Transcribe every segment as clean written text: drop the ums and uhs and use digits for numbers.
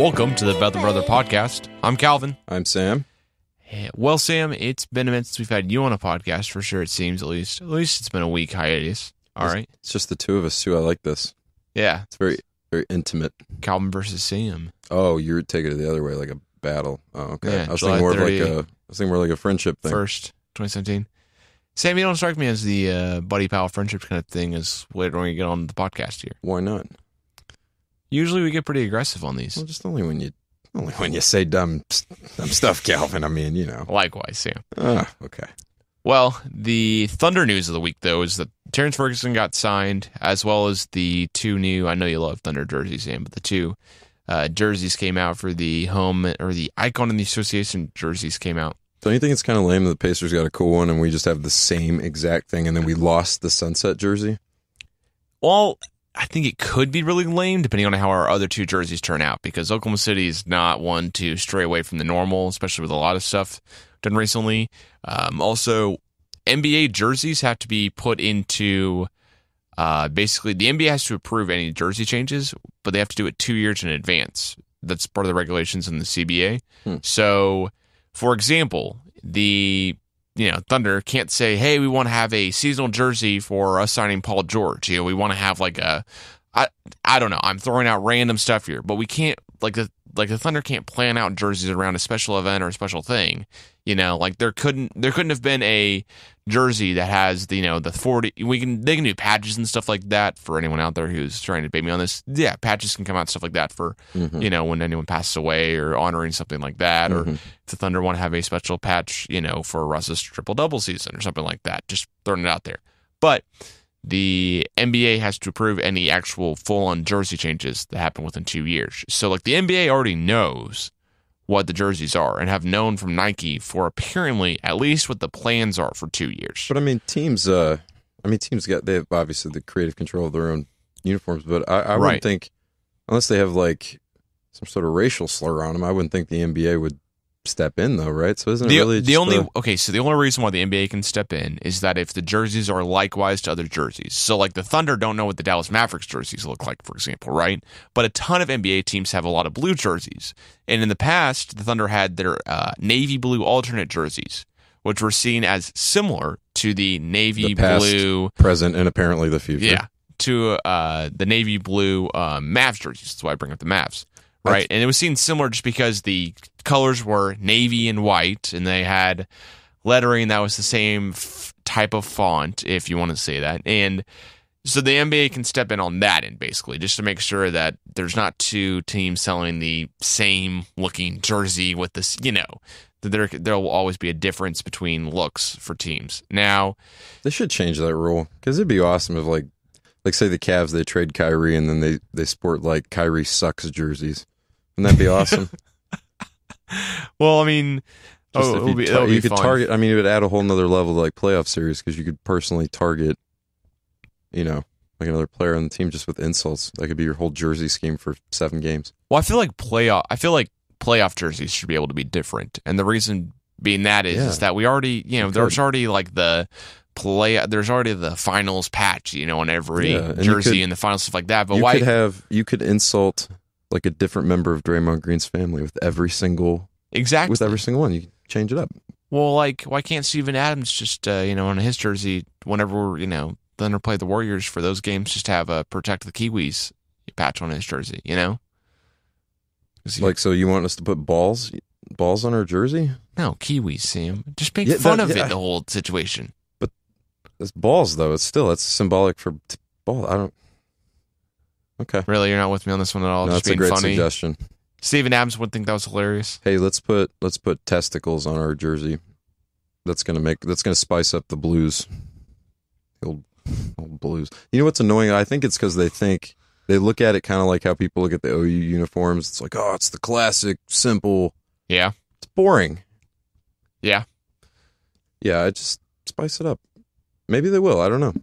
Welcome to the Brother Brother podcast. I'm Calvin. I'm Sam. Well, Sam, it's been a minute since we've had you on a podcast, for sure, it seems, at least. At least it's been a week hiatus. All right. It's just the two of us, too. I like this. Yeah. It's very, very intimate. Calvin versus Sam. Oh, you're taking it the other way, like a battle. Oh, okay. Yeah, I was thinking more like a friendship thing. 1st, 2017. Sam, you don't strike me as the buddy pal friendship kind of thing as later when you get on the podcast here. Why not? Usually we get pretty aggressive on these. Well, just only when you say dumb stuff, Calvin. I mean, you know. Likewise, Sam. Okay. Well, the Thunder news of the week, though, is that Terrace Ferguson got signed, as well as the two new, I know you love Thunder jerseys, Sam, but the two jerseys came out for the home, or the Icon and the Association jerseys came out. Don't you think it's kind of lame that the Pacers got a cool one and we just have the same exact thing and then we lost the sunset jersey? Well, I think it could be really lame depending on how our other two jerseys turn out, because Oklahoma City is not one to stray away from the normal, especially with a lot of stuff done recently. Also, NBA jerseys have to be put into basically the NBA has to approve any jersey changes, but they have to do it 2 years in advance. That's part of the regulations in the CBA. So, for example, the Thunder can't say, hey, we want to have a seasonal jersey for us signing Paul George. We want to have like I don't know. I'm throwing out random stuff here, but we can't the Thunder can't plan out jerseys around a special event or a special thing. Like there couldn't have been a jersey that has the 40. They can do patches and stuff like that for anyone out there who's trying to bait me on this. Yeah, patches can come out, stuff like that for when anyone passes away or honoring something like that, or if the Thunder want to have a special patch, for Russ's triple-double season or something like that. Just throwing it out there. But the NBA has to approve any actual full-on jersey changes that happen within 2 years. So the NBA already knows what the jerseys are and have known from Nike for apparently at least what the plans are for 2 years. But teams they have obviously the creative control of their own uniforms, but I wouldn't think, unless they have some sort of racial slur on them, I wouldn't think the NBA would step in though, right? So isn't it really the only reason why the NBA can step in is that if the jerseys are likewise to other jerseys. So the Thunder don't know what the Dallas Mavericks jerseys look like, for example, right? But a ton of NBA teams have a lot of blue jerseys. And in the past, the Thunder had their navy blue alternate jerseys, which were seen as similar to the navy blue present and apparently the future. Yeah, to the navy blue Mavs jerseys. That's why I bring up the Mavs. Right, and it was seen similar just because the colors were navy and white, and they had lettering that was the same type of font, if you want to say that. And so the NBA can step in on that end, basically, just to make sure that there's not two teams selling the same looking jersey with this, that there will always be a difference between looks for teams. Now, they should change that rule, because it'd be awesome if, say the Cavs, they trade Kyrie, and then they sport, Kyrie sucks jerseys. Wouldn't that be awesome? Well, you could target. It would add a whole nother level to playoff series, because you could personally target, another player on the team just with insults. That could be your whole jersey scheme for 7 games. Well, I feel like playoff jerseys should be able to be different, and the reason being that is that we already, there's already there's already the finals patch, on every jersey and the finals, stuff like that. But you could insult a different member of Draymond Green's family with every single one. You can change it up. Well, why can't Steven Adams just on his jersey, whenever Thunder play the Warriors for those games, just have a protect the Kiwis patch on his jersey, So you want us to put balls on our jersey? No, Kiwis, Sam. Just make fun of it, the whole situation. But it's balls, though. It's symbolic for ball. I don't. Okay. Really, you're not with me on this one at all? No, just that's being a great funny? suggestion. Steven Adams would think that was hilarious. Hey, let's put testicles on our jersey. That's gonna spice up the blues. The old blues. You know what's annoying? I think it's because they look at it kind of like how people look at the OU uniforms. It's it's the classic, simple. Yeah. It's boring. Yeah. Yeah, I just spice it up. Maybe they will. I don't know.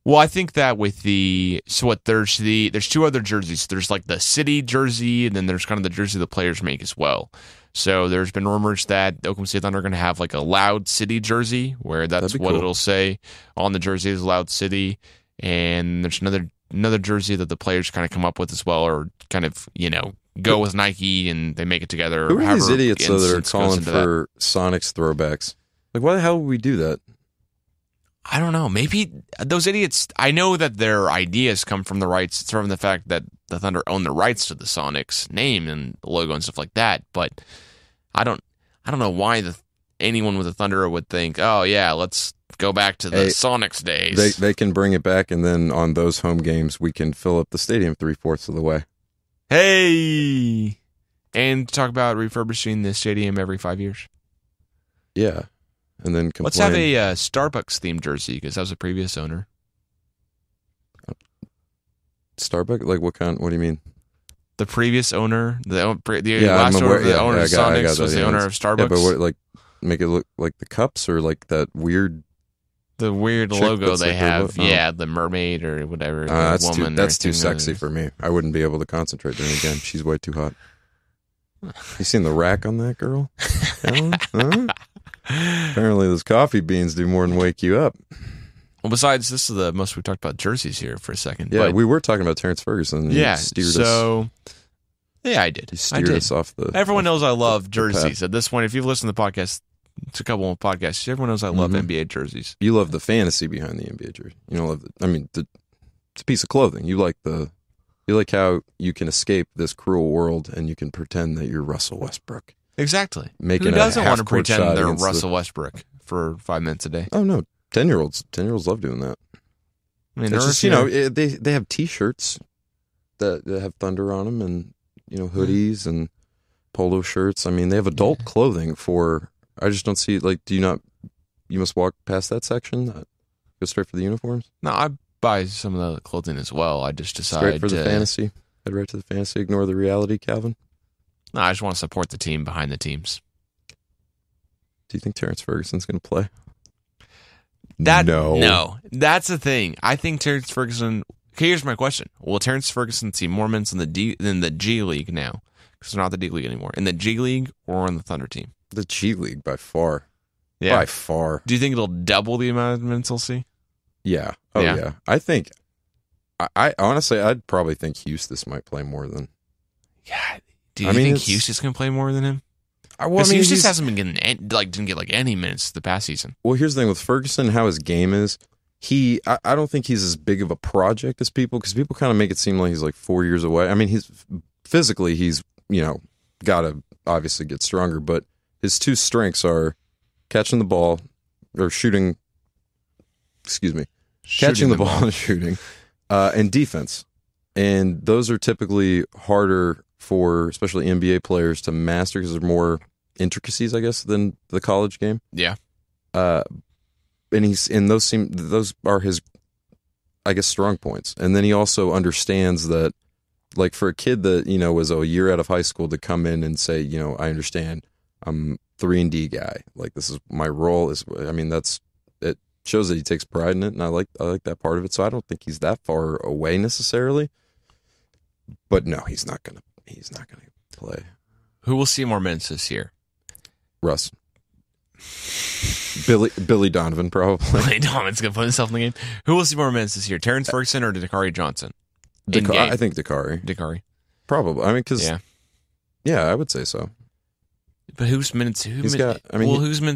Well, I think that with there's 2 other jerseys. There's the city jersey, and then there's kind of the jersey the players make as well. So there's been rumors that the Oklahoma City Thunder are going to have a Loud City jersey, where that's what it'll say on the jersey is Loud City. And there's another jersey that the players kind of come up with as well, or kind of, go with Nike and they make it together. Who are these idiots though that are Instance calling goes into for Sonics throwbacks? Like, why the hell would we do that? I don't know. Maybe those idiots. I know that their ideas come from the fact that the Thunder own the rights to the Sonics name and logo and stuff like that. But I don't know why anyone with the Thunder would think, oh yeah, let's go back to the Sonics days. They can bring it back, and then on those home games, we can fill up the stadium 3/4 of the way. Hey, and talk about refurbishing the stadium every 5 years. Yeah. And then complain. Let's have a Starbucks themed jersey because that was the previous owner. Starbucks? Like what kind? What do you mean? The previous owner, the owner of I got Sonics was the owner of Starbucks. Yeah, but what, like, make it look like the cups or like that weird? The weird logo they have, the mermaid or whatever. That's too sexy for me. I wouldn't be able to concentrate during a game. She's way too hot. You seen the rack on that girl? Huh? Apparently those coffee beans do more than wake you up. Well, besides, this is the most we talked about jerseys here for a second. Yeah, we were talking about Terrace Ferguson. Yeah, I did. He steered us off the... Everyone knows I love jerseys. At this point, if you've listened to the podcast, it's a couple of podcasts, everyone knows I love NBA jerseys. You love the fantasy behind the NBA jersey. You don't love it's a piece of clothing. You like how you can escape this cruel world and you can pretend that you're Russell Westbrook. Exactly. Making Who doesn't want to pretend they're against Russell Westbrook for 5 minutes a day? Oh no, 10-year-olds love doing that. I mean, it's just, they have T-shirts that have Thunder on them, and hoodies and polo shirts. I mean, they have adult clothing for. I just don't see like. Do you not? You must walk past that section. Go straight for the uniforms. No, I buy some of the clothing as well. I just decide straight for the fantasy. Head right to the fantasy. Ignore the reality, Calvin. No, I just want to support the team behind the teams. Do you think Terrace Ferguson's going to play? No. That's the thing. I think Terrace Ferguson... Okay, here's my question. Will Terrace Ferguson see more minutes in the G League now? Because it's not the D League anymore. In the G League or on the Thunder team? The G League, by far. Yeah. By far. Do you think it'll double the amount of minutes he'll see? Yeah. Oh, yeah. I think... I honestly, I'd probably think Houston might play more than... Yeah. Do you think Houston's going to play more than him? Because Houston hasn't been getting didn't get any minutes the past season. Well, here's the thing with Ferguson, how his game is. I don't think he's as big of a project as people, because people kind of make it seem like he's like 4 years away. I mean, he's got to obviously get stronger, but his two strengths are catching the ball or shooting. Excuse me, catching the ball and shooting, and defense, and those are typically harder for especially NBA players to master because there's more intricacies, I guess, than the college game. Yeah. And those are his, I guess, strong points. And then he also understands that, like, for a kid that, was a year out of high school to come in and say, I understand, I'm 3-and-D guy. Like, this is my role. It shows that he takes pride in it, and I like that part of it. So I don't think he's that far away necessarily. But no, he's not gonna play. Who will see more minutes this year? Russ. Billy Donovan, probably. Billy Donovan's going to put himself in the game. Who will see more minutes this year? Terrace Ferguson or Dakari Johnson? I think Dakari. Dakari. Probably. I mean, because... Yeah, I would say so. But whose minutes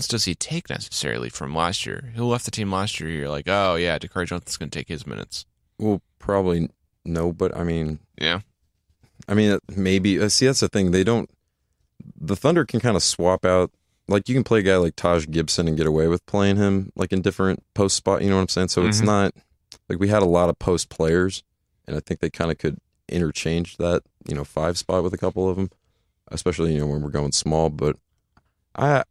does he take necessarily from last year? Who left the team last year? You're like, oh, yeah, Dakari Johnson's going to take his minutes. Well, probably no, but I mean... Yeah. I mean, maybe... See, that's the thing. The Thunder can kind of swap out. Like, you can play a guy like Taj Gibson and get away with playing him, like, in different post spot. You know what I'm saying? So it's not... Like, we had a lot of post players, and I think they kind of could interchange that, 5 spot with a couple of them, especially, when we're going small. But I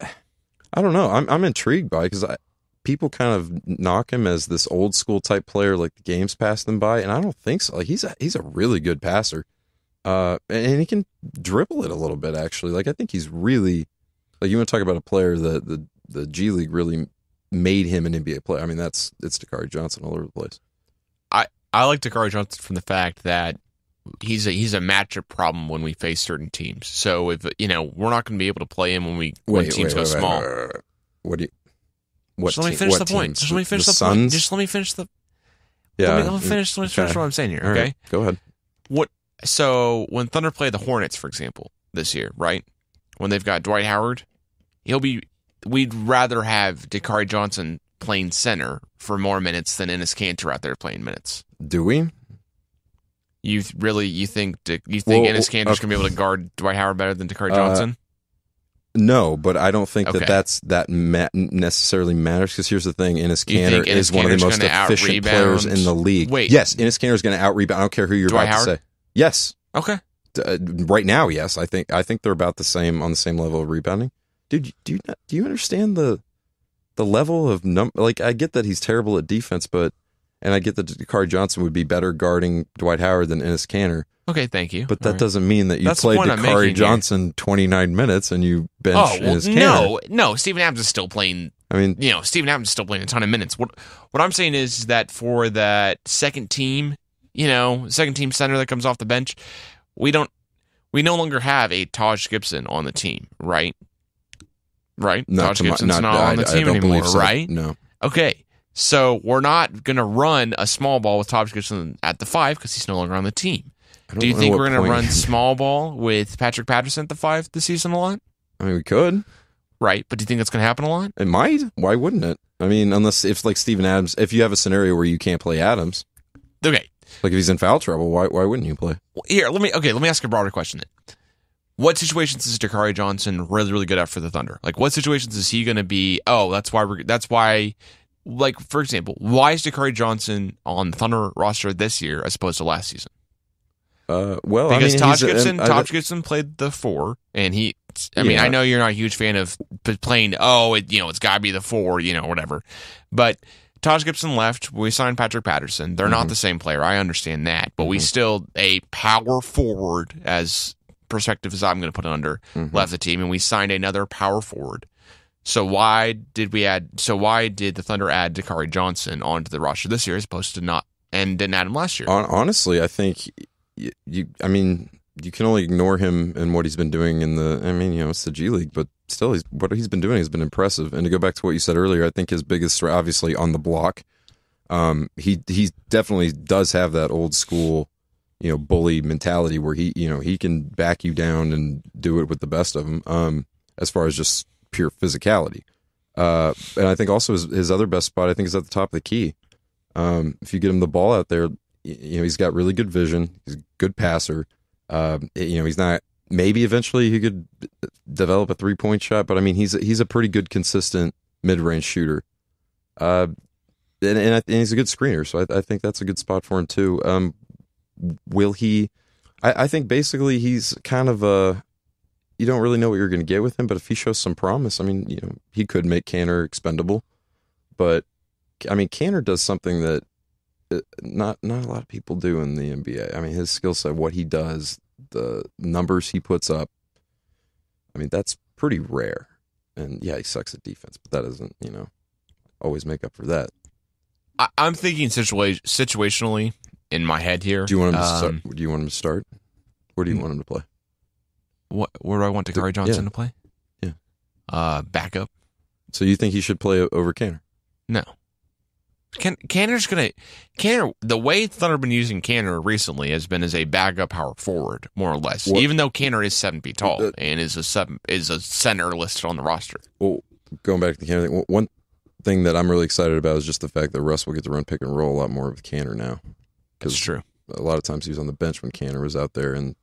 don't know. I'm intrigued by it because people kind of knock him as this old school type player, like the game's passed them by, and I don't think so. Like, he's a really good passer. And he can dribble it a little bit, actually. Like, I think he's really, like, you want to talk about a player that the G League really made him an NBA player. I mean, it's Dakari Johnson all over the place. I like Dakari Johnson from the fact that he's a matchup problem when we face certain teams. So if we're not going to be able to play him when teams go small. Just let me finish the point. Just let me finish the point. Just let me finish the. Yeah. Let me finish what I'm saying here. Okay. Right, go ahead. So when Thunder play the Hornets, for example, this year, right? When they've got Dwight Howard, we'd rather have Dakari Johnson playing center for more minutes than Enes Kanter out there playing minutes. Do we? You think Enes Kanter's gonna be able to guard Dwight Howard better than Dakari Johnson? No, but I don't think that necessarily matters, because here's the thing: Enes Kanter is one of the most efficient players in the league. Wait, yes, Enes Kanter is going to out-rebound. I don't care who you're about to say. Yes. Okay. Right now, yes. I think they're about the same, on the same level of rebounding. Dude, do you understand the level of like, I get that he's terrible at defense, and I get that Dakari Johnson would be better guarding Dwight Howard than Enes Kanter. Okay, thank you. But that doesn't mean that you play Dakari Johnson 29 minutes and you bench Enes Kanter. No. Steven Adams is still playing. I mean, Steven Adams is still playing a ton of minutes. What I'm saying is that for that second team center that comes off the bench, we no longer have a Taj Gibson on the team, right? Right? Taj Gibson's not on the team anymore, right? No. Okay. So we're not going to run a small ball with Taj Gibson at the 5 because he's no longer on the team. Do you think we're going to run small ball with Patrick Patterson at the 5 this season a lot? I mean, we could. Right, but do you think that's going to happen a lot? It might. Why wouldn't it? I mean, unless if like Steven Adams, if you have a scenario where you can't play Adams. Okay. Like if he's in foul trouble, why wouldn't you play? Here, let me ask a broader question then. What situations is Dakari Johnson really, really good at for the Thunder? Like, what situations is he going to be? Oh, that's why. Like, for example, why is Dakari Johnson on the Thunder roster this year as opposed to last season? Because Taj Gibson played the 4, and I know you're not a huge fan of playing. It's got to be the 4, whatever. But Taj Gibson left. We signed Patrick Patterson. They're not the same player. I understand that, but we still a power forward, as perspective as I'm going to put it under, left the team, and we signed another power forward. So why did the Thunder add Dakari Johnson onto the roster this year as opposed to not, and didn't add him last year? Honestly, I think you can only ignore him and what he's been doing it's the G League, but still, what he's been doing has been impressive. And to go back to what you said earlier, I think his biggest threat, obviously on the block, he definitely does have that old school, bully mentality where he can back you down and do it with the best of them. As far as just pure physicality, and I think also his other best spot, I think, is at the top of the key. If you get him the ball out there, he's got really good vision. He's a good passer. He's not. Maybe eventually he could develop a 3-point shot, but I mean, he's a pretty good, consistent mid-range shooter. And he's a good screener, so I think that's a good spot for him too. Will he? I think basically he's kind of a. You don't really know what you're going to get with him, but if he shows some promise, I mean, he could make Kanter expendable. But I mean, Kanter does something that not a lot of people do in the NBA. I mean, his skill set, what he does, the numbers he puts up, I mean, that's pretty rare. And yeah, he sucks at defense, but that doesn't, always make up for that. I'm thinking situationally in my head here. Do you want him to start? Do you want him to start? Where do you want him to play? Where do I want Dakari Johnson to play? Yeah. Backup. So you think he should play over Kanter? No. Kanter, the way Thunder have been using Kanter recently has been as a backup power forward, more or less. Even though Kanter is 7 feet tall and is a center listed on the roster. Well, going back to the Kanter thing, one thing that I'm really excited about is just the fact that Russ will get to run pick and roll a lot more with Kanter now. That's true. A lot of times he was on the bench when Kanter was out there, and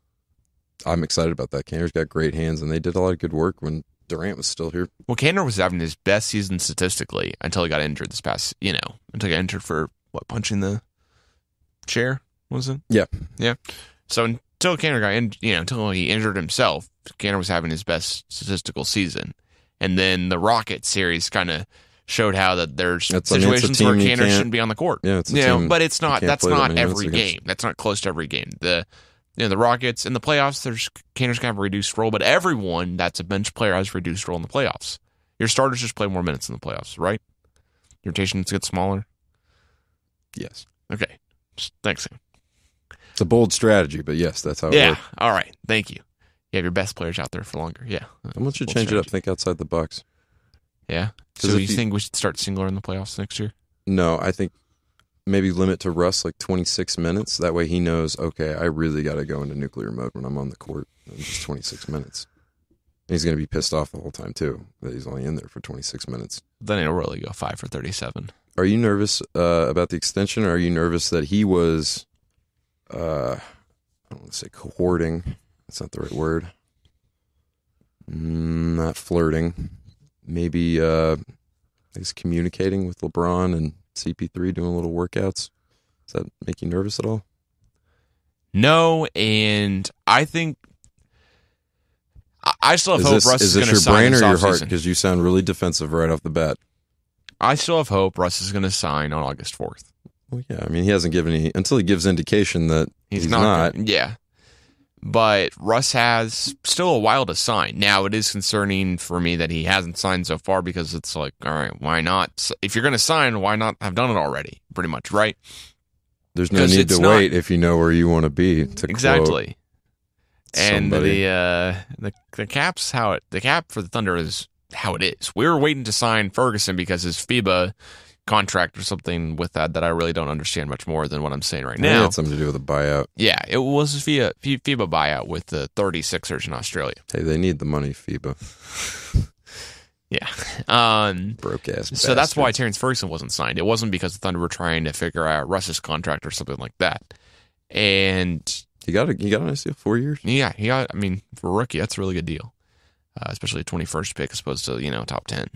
I'm excited about that. Kanter's got great hands, and they did a lot of good work when Durant was still here. Well, Kanter was having his best season statistically until he got injured until he got injured for punching the chair, was it? Yeah. Yeah. So until Kanter until he injured himself, Kanter was having his best statistical season. And then the Rockets series kind of showed how that there's situations where Kanter shouldn't be on the court. Yeah, it's a team but it's not. That's not every game. That's not close to every game. The Rockets in the playoffs, Kanter's kind of a reduced role, but everyone that's a bench player has a reduced role in the playoffs. Your starters just play more minutes in the playoffs, right? Your rotations get smaller. Yes. Okay. Thanks. It's a bold strategy, but yes, that's how it works. Yeah. All right. Thank you. You have your best players out there for longer. Yeah. I want you to change it up. Think outside the box. Yeah. So you think we should start Singler in the playoffs next year? No, I think maybe limit to Russ like 26 minutes. That way he knows, okay, I really got to go into nuclear mode when I'm on the court. In just 26 minutes. And he's going to be pissed off the whole time, too, that he's only in there for 26 minutes. Then he'll really go 5 for 37. Are you nervous about the extension, or are you nervous that he was, I don't want to say courting. That's not the right word. Not flirting. Maybe he's communicating with LeBron and CP3 doing little workouts. Does that make you nervous at all? No, and I think I still have hope Russ is going to sign. Is this your brain or your heart? Offseason. Because you sound really defensive right off the bat. I still have hope Russ is going to sign on August 4th. Well, yeah. I mean, he hasn't given any until he gives indication that he's not. Yeah. But Russ has still a while to sign. Now, it is concerning for me that he hasn't signed so far because it's like, all right, why not? If you're going to sign, why not have done it already? Pretty much, right? There's no need to wait if you know where you want to be. To exactly. And somebody. the cap's the cap for the Thunder is how it is. We were waiting to sign Ferguson because his FIBA contract or something with that I really don't understand much more than what I'm saying right now. It had something to do with a buyout. Yeah, it was a FIBA buyout with the 36ers in Australia. Hey, they need the money, FIBA. Yeah. Broke ass. So that's why Terrace Ferguson wasn't signed. It wasn't because the Thunder were trying to figure out Russ's contract or something like that. And he got a nice deal, 4 years. Yeah, I mean, for a rookie, that's a really good deal. Especially a 21st pick as opposed to, top 10.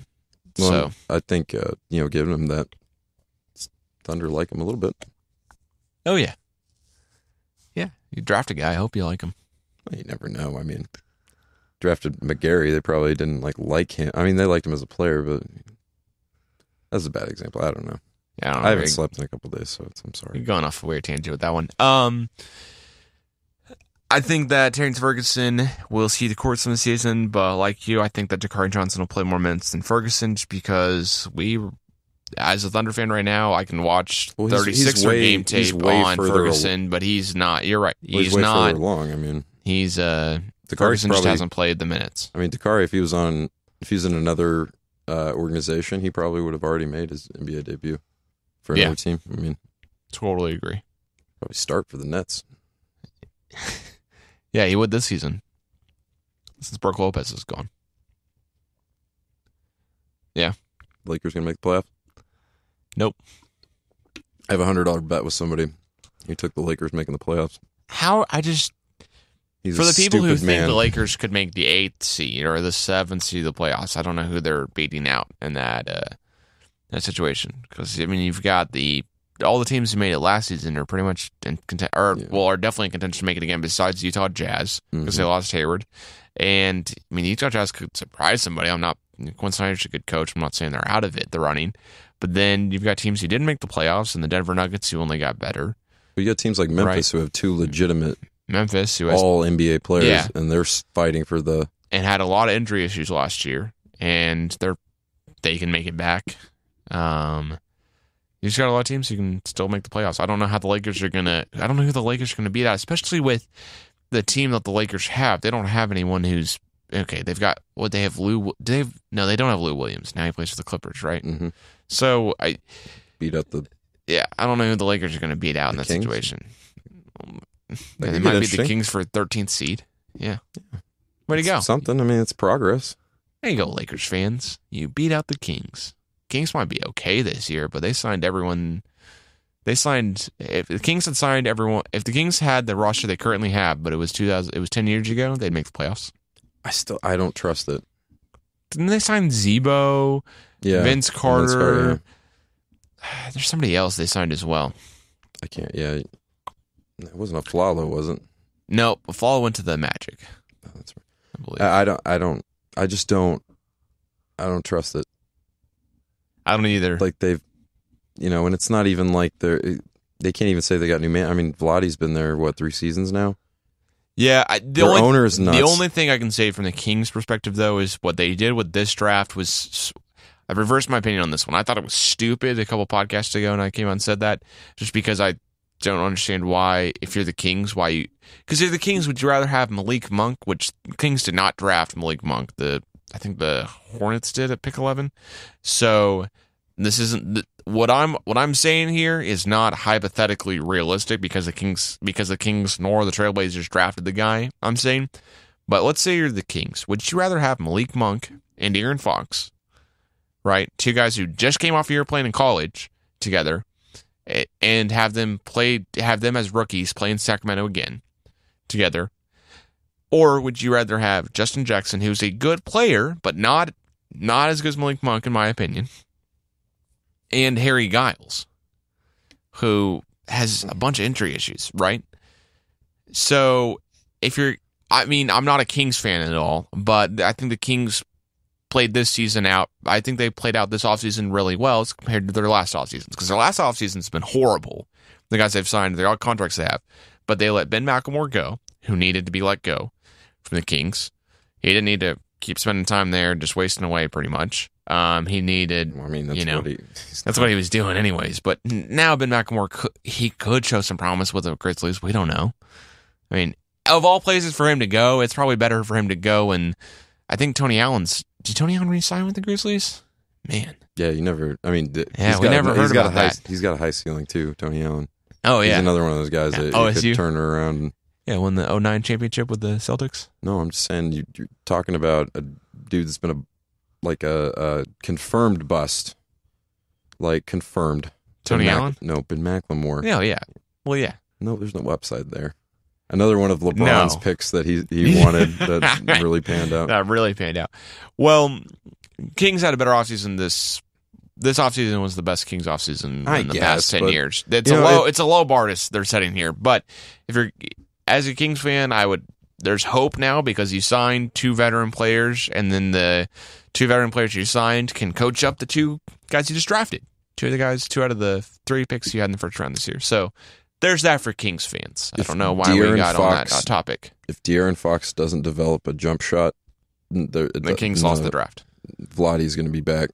Well, so I think, giving him that, Thunder like him a little bit. Oh, yeah. Yeah, you draft a guy, I hope you like him. Well, you never know. I mean, drafted McGarry, they probably didn't like him. I mean, they liked him as a player, but that's a bad example. I don't know. Yeah, I haven't slept in a couple days, so I'm sorry. You're going off a weird tangent with that one. I think that Terrace Ferguson will see the court some of the season, but like you, I think that Dakari Johnson will play more minutes than Ferguson just because as a Thunder fan right now, I can watch 36er game tape on Ferguson, but he's not. You're right. He's not long. I mean, he's Ferguson just hasn't played the minutes. I mean, Dakari, if he was in another organization, he probably would have already made his NBA debut for another team. I mean, totally agree. Probably start for the Nets. Yeah, he would this season since Brook Lopez is gone. Yeah. Lakers going to make the playoffs? Nope. I have a $100 bet with somebody. He took the Lakers making the playoffs. For the people who think the Lakers could make the 8th seed or the 7th seed of the playoffs, I don't know who they're beating out in that situation. Because, I mean, you've got all the teams who made it last season are pretty much are definitely in contention to make it again besides Utah Jazz because they lost Hayward. And, I mean, Utah Jazz could surprise somebody. Quinn Snyder's a good coach. I'm not saying they're out of it, the running. But then you've got teams who didn't make the playoffs and the Denver Nuggets who only got better. But you got teams like Memphis who have two legitimate who has all NBA players, and they're fighting for and had a lot of injury issues last year, and they can make it back. You just got a lot of teams who can still make the playoffs. I don't know how the Lakers are gonna. I don't know who the Lakers are gonna beat out, especially with the team that the Lakers have. They don't have anyone who's okay. They've got what they have. No, they don't have Lou Williams. Now he plays for the Clippers, right? Mm-hmm. So I beat up I don't know who the Lakers are going to beat out in that Kings? situation. They might be the Kings for 13th seed. Yeah. Way to go. Something. I mean, it's progress. There you go, Lakers fans. You beat out the Kings. Kings might be okay this year, but they signed everyone. If the Kings had signed everyone, if the Kings had the roster they currently have, but it was 10 years ago, they'd make the playoffs. I don't trust it. Didn't they sign Zebo? Yeah. Vince Carter. Yeah. There's somebody else they signed as well. I can't. Yeah. It wasn't a Flalo, was it? No, Flalo went to the Magic. Oh, that's right. I don't. I just don't. I don't trust it. I don't either. Like they've, and it's not even like they can't even say they got new man. I mean, Vladdy's been there 3 seasons now. Yeah, their owner is nuts. The only thing I can say from the Kings' perspective, though, is what they did with this draft was. I reversed my opinion on this one. I thought it was stupid a couple podcasts ago, and I came out and said that just because I don't understand why, if you're the Kings, because if you're the Kings, would you rather have Malik Monk, which the Kings did not draft Malik Monk. I think the Hornets did at pick 11. So this isn't what I'm saying here is not hypothetically realistic because the Kings nor the Trailblazers drafted the guy. I'm saying, but let's say you're the Kings. Would you rather have Malik Monk and De'Aaron Fox, right? Two guys who just came off a year playing in college together, and have them as rookies play in Sacramento again together? Or would you rather have Justin Jackson, who's a good player, but not as good as Malik Monk, in my opinion, and Harry Giles, who has a bunch of injury issues, right? So, I'm not a Kings fan at all, but I think the Kings played this season out. I think they played out this offseason really well as compared to their last offseasons, because their last offseason's been horrible. The guys they've signed, their contracts they have, but they let Ben McLemore go, who needed to be let go from the Kings. He didn't need to keep spending time there, just wasting away pretty much. He needed, that's what he was doing anyways. But now Ben McLemore, he could show some promise with the Grizzlies. We don't know. I mean, of all places for him to go, it's probably better for him to go. And I think did Tony Allen re-sign with the Grizzlies? Man. Yeah, you never, we never heard about that. He's got a high ceiling too, Tony Allen. Oh, yeah. He's another one of those guys that could turn her around. Yeah, won the 2009 championship with the Celtics. No, I'm just saying you're talking about a dude that's been a confirmed bust. Like, confirmed. Tony Allen? No, Ben McLemore. Yeah, yeah. Well, yeah. No, there's no upside there. Another one of LeBron's picks that he wanted that really panned out. That really panned out. Well, Kings had a better offseason this offseason was the best Kings offseason in the past 10 years. It's a low bar they're setting here. But if you're, as a Kings fan, there's hope now because you signed 2 veteran players, and then the 2 veteran players you signed can coach up the 2 guys you just drafted. 2 out of the 3 picks you had in the first round this year. So there's that for Kings fans. I don't know why we got on that topic. If De'Aaron Fox doesn't develop a jump shot, the Kings lost the draft. Vladdy's going to be back,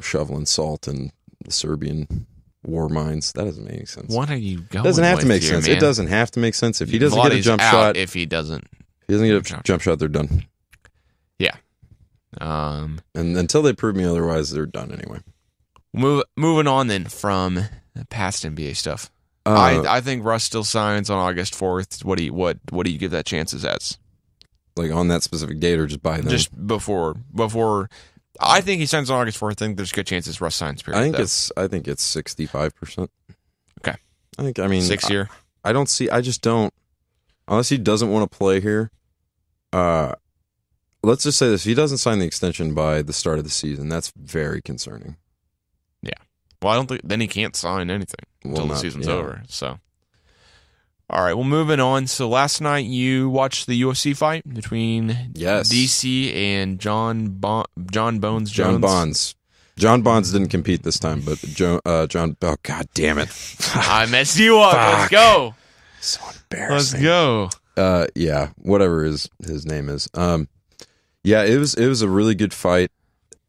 shoveling salt in the Serbian war mines. That doesn't make any sense. What are you going? It doesn't have to make here, sense. Man? It doesn't have to make sense. If he doesn't get a jump shot, if he doesn't get a jump shot, they're done. Yeah. And until they prove me otherwise, they're done anyway. Moving on then from past NBA stuff. I think Russ still signs on August 4th. What do you give that chances as? Like on that specific date, or just by then? Just before. I think he signs on August 4th. I think there's good chances Russ signs. Period. I think it's 65%. Okay. 6 year. I just don't. Unless he doesn't want to play here. Let's just say this: if he doesn't sign the extension by the start of the season, that's very concerning. Yeah. Well, I don't think then he can't sign anything until the season's over. So. All right, well, moving on. So last night you watched the UFC fight between DC and John Bones Jones. John Bonds didn't compete this time, but John. Oh, God damn it! I messed you up. Let's go. So embarrassing. Let's go. Yeah, whatever his name is. Yeah, it was a really good fight.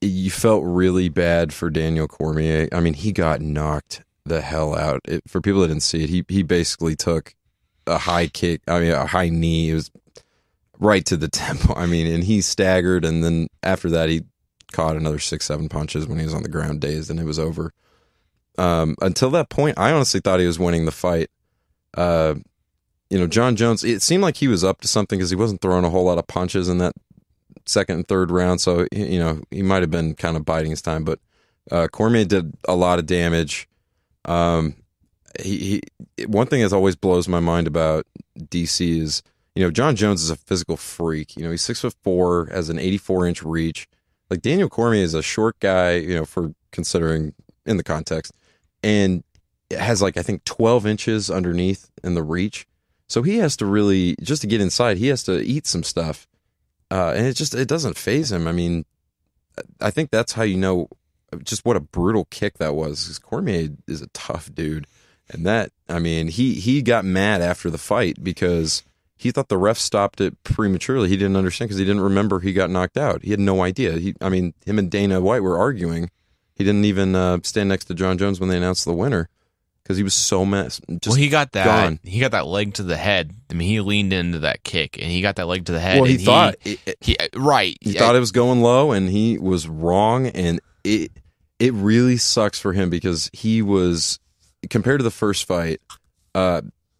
You felt really bad for Daniel Cormier. I mean, he got knocked the hell out. For people that didn't see it, he basically took a high kick. A high knee. It was right to the temple. And he staggered, and then after that, he caught another 6-7 punches when he was on the ground, dazed, and it was over. Until that point, I honestly thought he was winning the fight. John Jones, it seemed like he was up to something because he wasn't throwing a whole lot of punches in that second and third round, so he might have been kind of biding his time. But Cormier did a lot of damage. One thing that always blows my mind about DC is, John Jones is a physical freak. He's 6'4", has an 84-inch reach. Like Daniel Cormier is a short guy, for considering in the context, and has I think 12 inches underneath in the reach. So he has to really, just to get inside, he has to eat some stuff, and it doesn't faze him. I think that's how you know just what a brutal kick that was. Because Cormier is a tough dude. And that, he got mad after the fight because he thought the ref stopped it prematurely. He didn't understand because he didn't remember he got knocked out. He had no idea. Him and Dana White were arguing. He didn't even stand next to John Jones when they announced the winner because he was so messed. He got that. Gone. He got that leg to the head. He leaned into that kick and he got that leg to the head. Well, he thought right. He thought it was going low and he was wrong, and it really sucks for him because he was, compared to the first fight,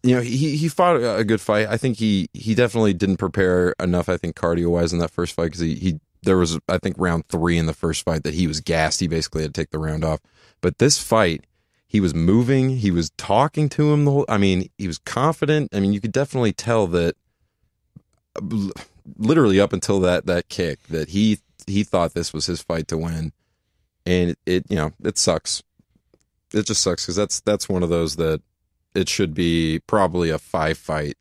he fought a good fight. I think he definitely didn't prepare enough, I think, cardio-wise in that first fight because there was, I think, round 3 in the first fight that he was gassed. He basically had to take the round off. But this fight, he was moving. He was talking to him the whole. I mean, he was confident. I mean, you could definitely tell that, literally up until that kick, that he thought this was his fight to win, and it sucks. It just sucks because that's one of those that it should be probably a 5-fight.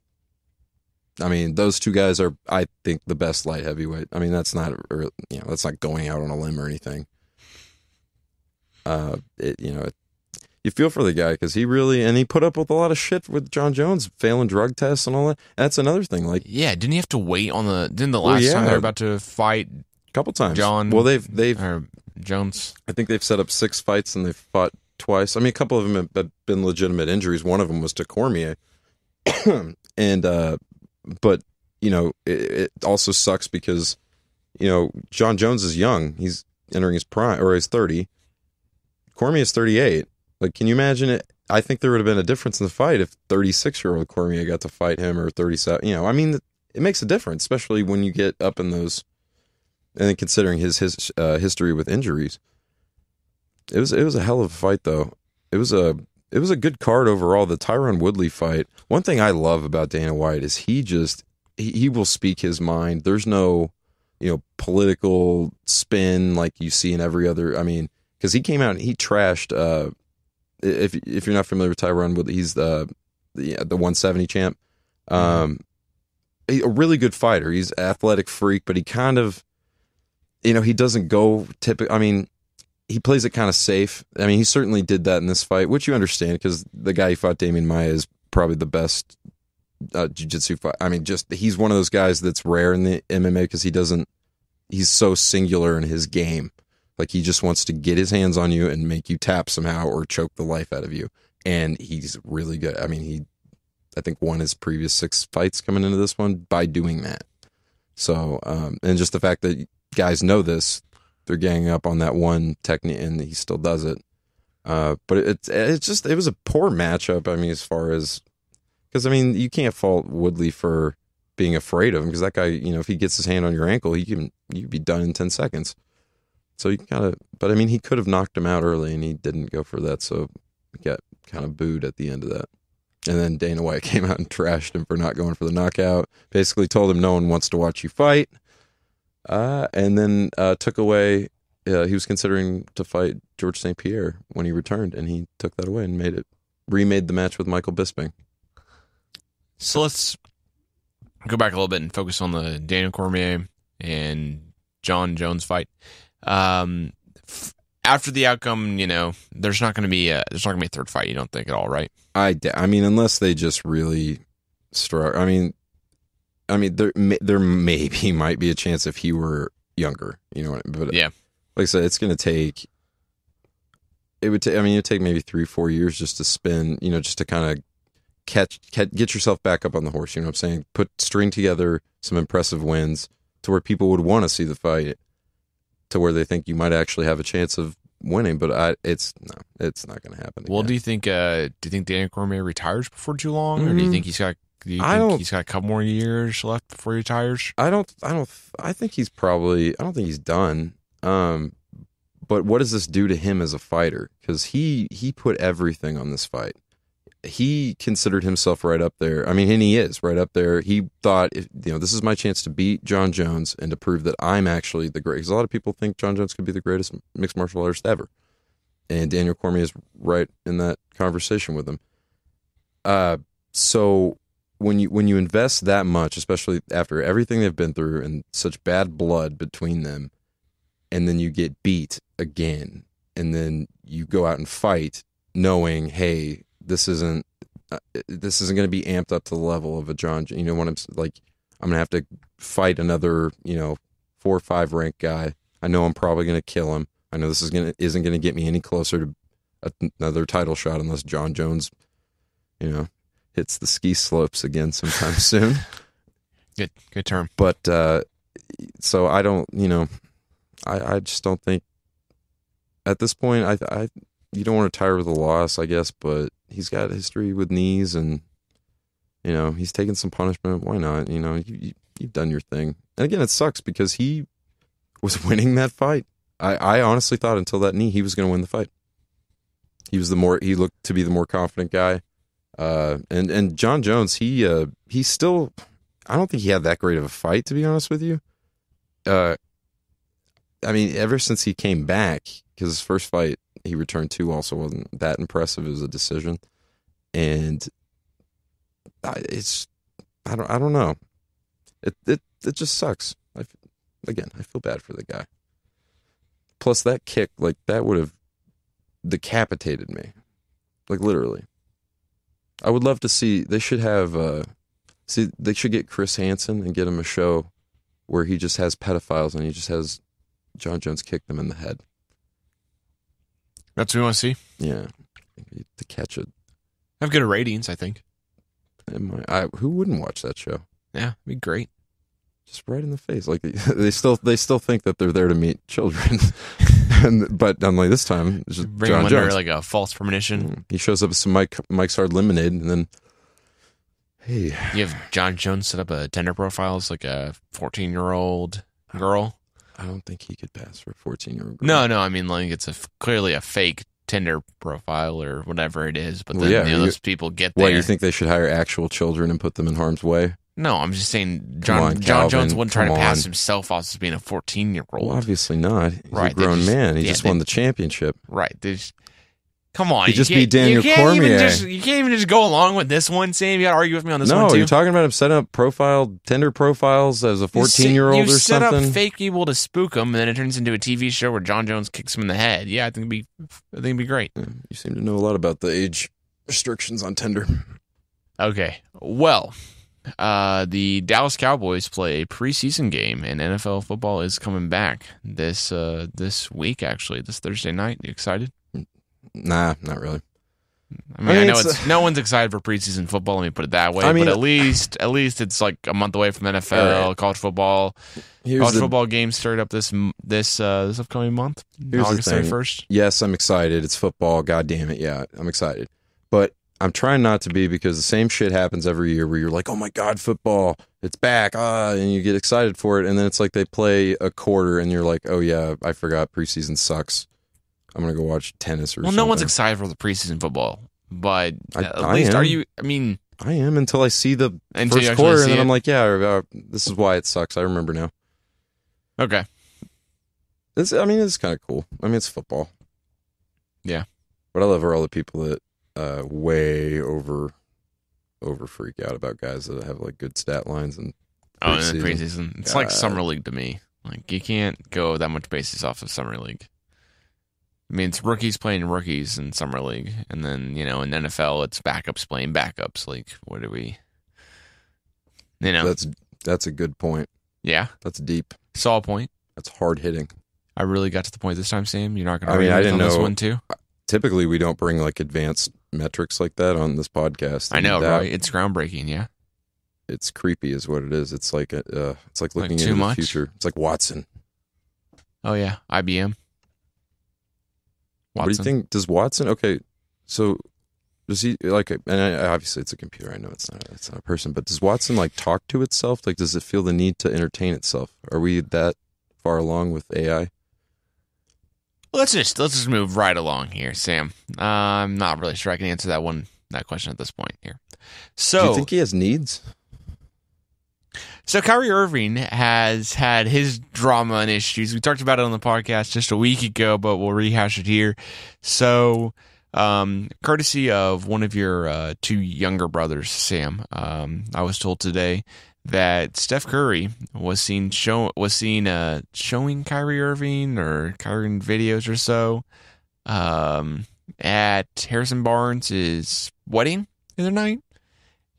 I mean, those two guys are, I think, the best light heavyweight. I mean, that's not going out on a limb or anything. You feel for the guy because he put up with a lot of shit with John Jones failing drug tests and all that. That's another thing. Like, yeah, didn't he have to wait on didn't the last time they were about to fight a couple times? John, well, they've or Jones. I think they've set up 6 fights and they've fought twice. I mean, a couple of them have been legitimate injuries. One of them was to Cormier, and but it also sucks because John Jones is young. He's entering his prime, or he's 30. Cormier is 38. Like, can you imagine it? I think there would have been a difference in the fight if 36-year-old Cormier got to fight him, or 37. I mean, it makes a difference, especially when you get up in those. And then considering his history with injuries, it was a hell of a fight, though. It was a good card overall. The Tyron Woodley fight. One thing I love about Dana White is he will speak his mind. There's no political spin like you see in every other. I mean, because he came out and he trashed. If you're not familiar with Tyron Woodley, he's the 170 champ. A really good fighter. He's an athletic freak, but he kind of, he doesn't go typical. I mean, he plays it kind of safe. I mean, he certainly did that in this fight, which you understand because the guy he fought, Damian Maia, is probably the best jiu-jitsu fight. I mean, he's one of those guys that's rare in the MMA because he's so singular in his game. Like, he just wants to get his hands on you and make you tap somehow or choke the life out of you. And he's really good. I mean, I think won his previous 6 fights coming into this one by doing that. So, and just the fact that guys know this, they're ganging up on that one technique, and he still does it. But it was a poor matchup. I mean, as far as, because I mean, you can't fault Woodley for being afraid of him because that guy, if he gets his hand on your ankle, you'd be done in 10 seconds. So you but I mean, he could have knocked him out early, and he didn't go for that. So he got kind of booed at the end of that. And then Dana White came out and trashed him for not going for the knockout. Basically told him no one wants to watch you fight. And then took away. He was considering to fight George St. Pierre when he returned, and he took that away and remade the match with Michael Bisping. So let's go back a little bit and focus on the Daniel Cormier and John Jones fight. After the outcome, there's not going to be a third fight. You don't think at all, right? I mean, unless they just really struck. I mean, there maybe might be a chance if he were younger. But yeah, like I said, it's going to take. It would take. I mean, it'd take maybe 3-4 years just to spin. Just to kind of get yourself back up on the horse. You know what I'm saying? String together some impressive wins to where people would want to see the fight, to where they think you might actually have a chance of winning. But it's not going to happen again. Well, do you think Daniel Cormier retires before too long, or do you think he's got? Do you think he's got a couple more years left before he retires? I think he's probably. I don't think he's done. But what does this do to him as a fighter? Because he put everything on this fight. He considered himself right up there. I mean, and he is right up there. He thought, this is my chance to beat John Jones and to prove that I'm actually the greatest. Because a lot of people think John Jones could be the greatest mixed martial artist ever. And Daniel Cormier is right in that conversation with him. So when you invest that much, especially after everything they've been through and such bad blood between them, and then you get beat again, and then you go out and fight knowing, hey, this isn't going to be amped up to the level of a John. What I'm like, I'm going to have to fight another 4 or 5 ranked guy. I know I'm probably going to kill him. I know this isn't going to get me any closer to another title shot unless John Jones, hits the ski slopes again sometime soon. Good term. But so I don't, I just don't think at this point, I you don't want to tire with a loss, I guess, but he's got a history with knees, and he's taken some punishment. Why not? You've done your thing. And again, it sucks because he was winning that fight. I honestly thought until that knee he was going to win the fight. He looked to be the more confident guy. And John Jones, he still, I don't think he had that great of a fight, to be honest with you. I mean, ever since he came back, because his first fight he returned to also wasn't that impressive. It was a decision, and I don't know. It just sucks. I feel bad for the guy. Plus, that kick, like, that would have decapitated me, like, literally. I would love to see. They should have. They should get Chris Hansen and get him a show where he just has pedophiles and he just has John Jones kick them in the head. That's what we want to see? Yeah. To catch it. Have good ratings, I think. Who wouldn't watch that show? Yeah, it'd be great. Just right in the face. Like, they still think that they're there to meet children. But unlike this time, it's just bring John him under Jones. like a false premonition. He shows up with some Mike's Hard Lemonade, and then, hey. You have John Jones set up a Tinder profile as like a 14-year-old girl. I don't think he could pass for a 14-year-old girl. No, I mean, like, it's clearly a fake Tinder profile or whatever it is, but then those people get there. What, you think they should hire actual children and put them in harm's way? No, I'm just saying Calvin, John Jones wouldn't try to pass himself off as being a 14-year-old. Well, obviously not. He's a grown man. He just won the championship. Right. Come on. He'd just be Daniel Cormier. You can't even just go along with this one, Sam. You got to argue with me on this one, too. No, you're talking about him setting up Tinder profiles as a 14-year-old or something? You set up fake people to spook them, and then it turns into a TV show where John Jones kicks him in the head. Yeah, I think it'd be great. Yeah, you seem to know a lot about the age restrictions on Tinder. Okay. Well, the Dallas Cowboys play a preseason game, and NFL football is coming back this week, actually, this Thursday night. You excited? Nah, not really. I mean, I know no one's excited for preseason football. Let me put it that way. But at least it's like a month away from NFL. Right. College football. Football games start up this upcoming month, August 31st. Yes, I'm excited. It's football. God damn it, yeah, I'm excited. But I'm trying not to be, because the same shit happens every year where you're like, oh my God, football, it's back, and you get excited for it, and then it's like they play a quarter, and you're like, oh yeah, I forgot preseason sucks. I'm going to go watch tennis or something. Well, no one's excited for the preseason football, but at least are you? I mean, I am until I see the first quarter, and then I'm like, yeah, this is why it sucks. I remember now. Okay. It's kind of cool. I mean, it's football. Yeah. But I love all the people that way over freak out about guys that have like good stat lines and in the preseason. It's like summer league to me. Like, you can't go that much basis off of summer league. I mean, it's rookies playing rookies in summer league, and then in NFL it's backups playing backups. Like, what do we? That's a good point. Yeah, that's deep. Saw a point. That's hard hitting. I really got to the point this time, Sam. You're not going to. I didn't know this one too. Typically, we don't bring like advanced metrics like that on this podcast. I know, right? It's groundbreaking. Yeah, it's creepy, is what it is. It's like looking into the future. It's like Watson. Oh yeah, IBM. Watson. What do you think? Does Watson? Okay, so does he like? And obviously, it's a computer. I know it's not a person. But does Watson like talk to itself? Like, does it feel the need to entertain itself? Are we that far along with AI? Let's just move right along here, Sam. I'm not really sure I can answer that question at this point here. So, do you think he has needs? So Kyrie Irving has had his drama and issues. We talked about it on the podcast just a week ago, but we'll rehash it here. So, courtesy of one of your two younger brothers, Sam, I was told today that Steph Curry was seen showing Kyrie Irving or Kyrie in videos or so at Harrison Barnes' wedding the other night.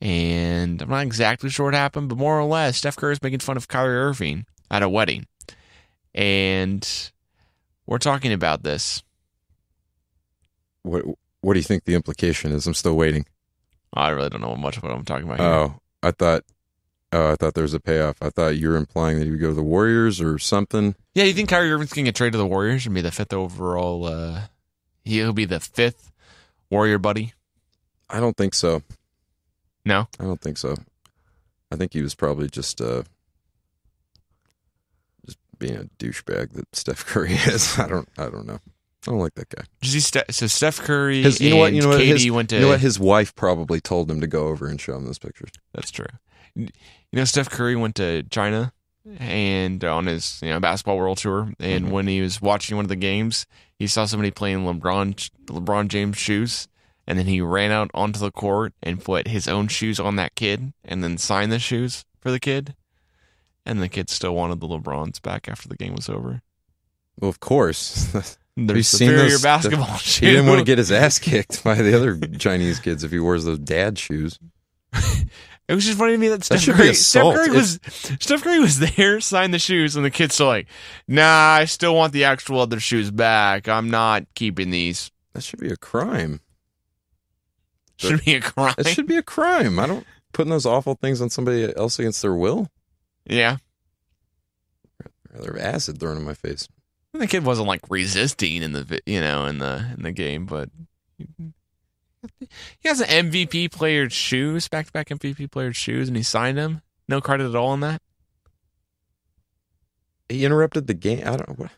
And I'm not exactly sure what happened, but more or less, Steph Curry is making fun of Kyrie Irving at a wedding. And we're talking about this. What do you think the implication is? I'm still waiting. I really don't know much of what I'm talking about here. Oh, I thought Oh, I thought there was a payoff. I thought you were implying that he would go to the Warriors or something. Yeah, you think Kyrie Irving's going to get traded to the Warriors and be the 5th overall? He'll be the 5th Warrior buddy? I don't think so. No? I don't think so. I think he was probably just being a douchebag that Steph Curry is. I don't know. I don't like that guy. So Steph Curry you know what, KD went to... You know what? His wife probably told him to go over and show him those pictures. That's true. You know, Steph Curry went to China and on his basketball world tour, and when he was watching one of the games, he saw somebody playing LeBron James shoes, and then he ran out onto the court and put his own shoes on that kid and then signed the shoes for the kid, and the kid still wanted the LeBrons back after the game was over. Well, of course. They're superior basketball shoes. He didn't want to get his ass kicked by the other Chinese kids if he wears those dad shoes. It was just funny to me that Steph Curry was there, signed the shoes, and the kid's still like, nah, I still want the actual other shoes back. I'm not keeping these. That should be a crime. Should be a crime? That should be a crime. I don't putting those awful things on somebody else against their will. Yeah. I'd rather have acid thrown in my face. The kid wasn't like resisting in the in the game, but he has an MVP player's shoes, back-to-back MVP player's shoes, and he signed them. No credit at all on that. He interrupted the game. I don't know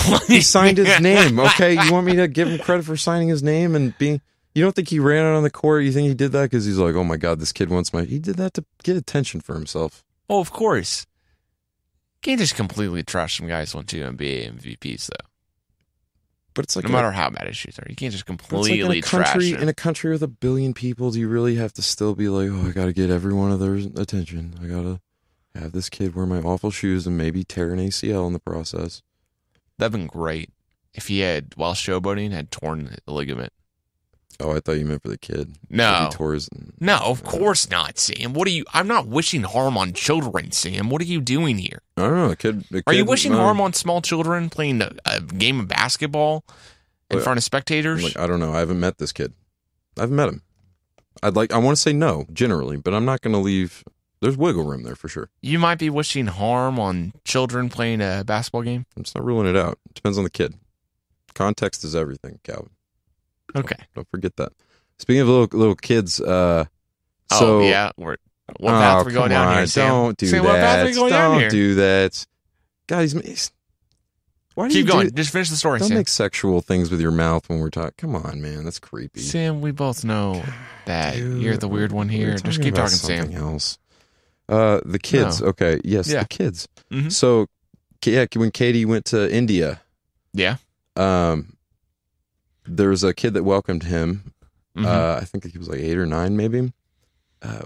what. He signed his name. Okay, you want me to give him credit for signing his name and being? You don't think he ran out on the court? You think he did that because he's like, oh my god, this kid wants my? He did that to get attention for himself. Oh, of course. Can't just completely trash some guys who won 2 NBA MVPs though. But it's like no matter how bad his shoes are, you can't just completely trash them. In a country with 1 billion people, do you really have to still be like, oh, I got to get every one of their attention. I got to have this kid wear my awful shoes and maybe tear an ACL in the process. That'd been great if he had, while showboating, had torn the ligament. Oh, I thought you meant for the kid. No. He tore his, no, of course not, Sam. I'm not wishing harm on children, Sam. What are you doing here? I don't know. The kid, are you wishing harm on small children playing a game of basketball in front of spectators? I don't know. I haven't met this kid. I haven't met him. I want to say no, generally, but I'm not going to leave. There's wiggle room there for sure. You might be wishing harm on children playing a basketball game? I'm just not ruling it out. It depends on the kid. Context is everything, Calvin. Okay. Don't forget that. Speaking of little kids, yeah. What path are we going down here, Sam? Don't do Sam, that. What path are we going down here? Don't do that. Guys, why do Keep you going. Just finish the story, Don't Sam. make sexual things with your mouth when we're talking. Come on, man. That's creepy. Sam, we both know that you're the weird one here. Just keep talking, Sam. Something else. The kids. No. Okay. Yes, Yeah. the kids. Mm-hmm. So, yeah, when Katie went to India, Yeah. there was a kid that welcomed him. Mm-hmm. I think he was like 8 or 9, maybe,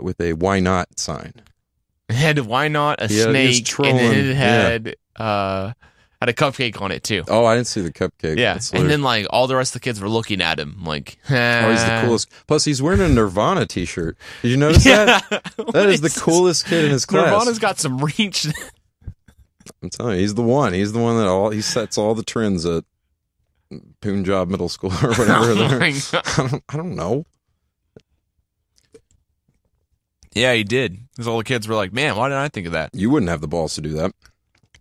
with a "Why not" sign. It had why not a snake, and then it had a cupcake on it too. Oh, I didn't see the cupcake. Yeah, and then like all the rest of the kids were looking at him like, oh, he's the coolest. Plus, he's wearing a Nirvana t-shirt. Did you notice that? That is the coolest kid in his class. Nirvana's got some reach. I'm telling you, he's the one. He's the one that he sets all the trends at Punjab Middle School or whatever. Oh my God. I don't know. Yeah, he did. Because all the kids were like, man, why didn't I think of that? You wouldn't have the balls to do that.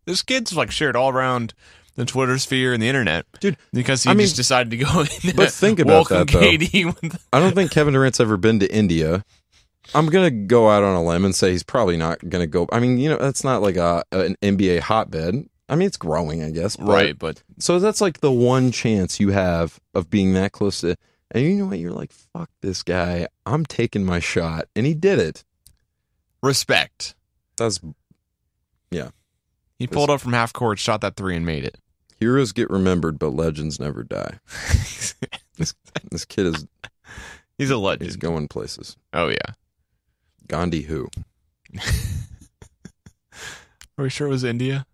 This kid's like shared all around the Twitter sphere and the internet. Dude, because he just decided to go in. But think about that, though. Katie I don't think Kevin Durant's ever been to India. I'm going to go out on a limb and say he's probably not going to go. I mean, that's not like an NBA hotbed. I mean, it's growing, I guess. Right, but... So that's like the one chance you have of being that close to... And you know what? You're like, fuck this guy. I'm taking my shot. And he did it. Respect. That's... Yeah. He pulled up from half court, shot that 3, and made it. Heroes get remembered, but legends never die. This kid is... He's a legend. He's going places. Oh, yeah. Gandhi who? Are we sure it was India?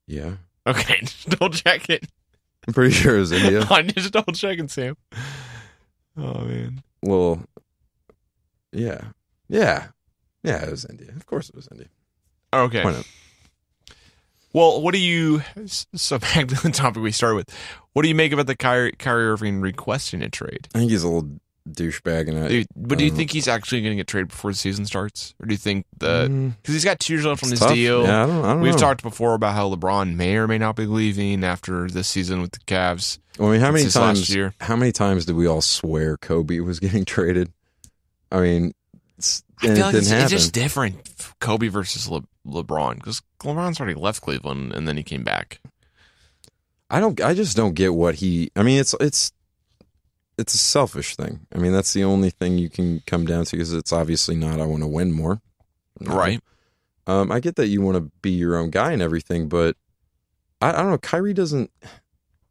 Yeah. Okay, just double check it. I'm pretty sure it was India. I'm just double checking, Sam. Oh, man. Well, yeah. Yeah. Yeah, it was India. Of course it was India. Okay. Why not? Well, what do you... So back to the topic we started with. What do you make about the Kyrie Irving requesting a trade? I think he's a little douchebag. And but do you think he's actually going to get traded before the season starts, or do you think because he's got 2 years left on his deal? Yeah, I don't We've know. talked before about how LeBron may or may not be leaving after this season with the Cavs. Well, I mean, how many Since times? last year. How many times did we all swear Kobe was getting traded? I mean, I feel like didn't happen. it's just different, Kobe versus LeBron, because LeBron's already left Cleveland and then he came back. I just don't get what he. I mean, it's a selfish thing. I mean, that's the only thing you can come down to, because it's obviously not, I want to win more. No. Right. I get that you want to be your own guy and everything, but I don't know. Kyrie doesn't.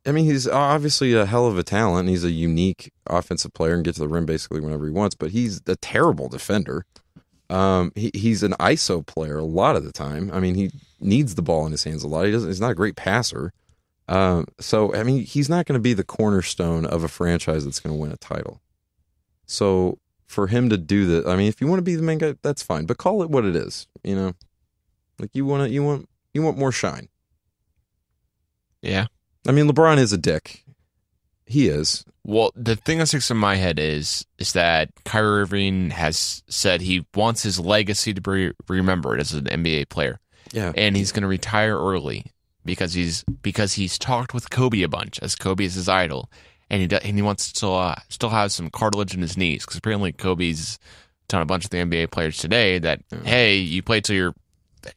I mean, he's obviously a hell of a talent. He's a unique offensive player and get to the rim basically whenever he wants, but he's a terrible defender. He's an ISO player a lot of the time. I mean, he needs the ball in his hands a lot. He's not a great passer. So, I mean, he's not going to be the cornerstone of a franchise that's going to win a title. So, for him to do that, I mean, if you want to be the main guy, that's fine. But call it what it is, you know? Like, you want more shine. Yeah. I mean, LeBron is a dick. He is. Well, the thing that sticks in my head is that Kyrie Irving has said he wants his legacy to be remembered as an NBA player. Yeah. And he's going to retire early because he's talked with Kobe a bunch, as Kobe is his idol, and he wants to still have some cartilage in his knees, because apparently Kobe's telling a bunch of the NBA players today that, hey, you play till you're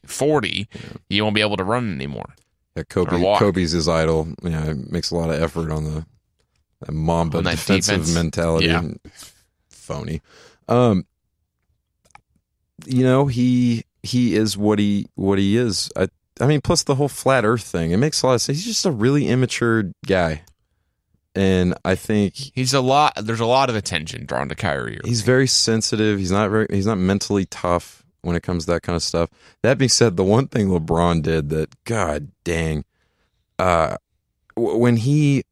40, you won't be able to run anymore. Yeah, Kobe's his idol. Yeah, makes a lot of effort on the Mamba defensive defense mentality. Yeah. Phony. You know, he is what he is. I mean, plus the whole flat Earth thing. It makes a lot of sense. He's just a really immature guy, and I think there's a lot of attention drawn to Kyrie Irving. He's very sensitive. He's not mentally tough when it comes to that kind of stuff. That being said, the one thing LeBron did that, god dang, when he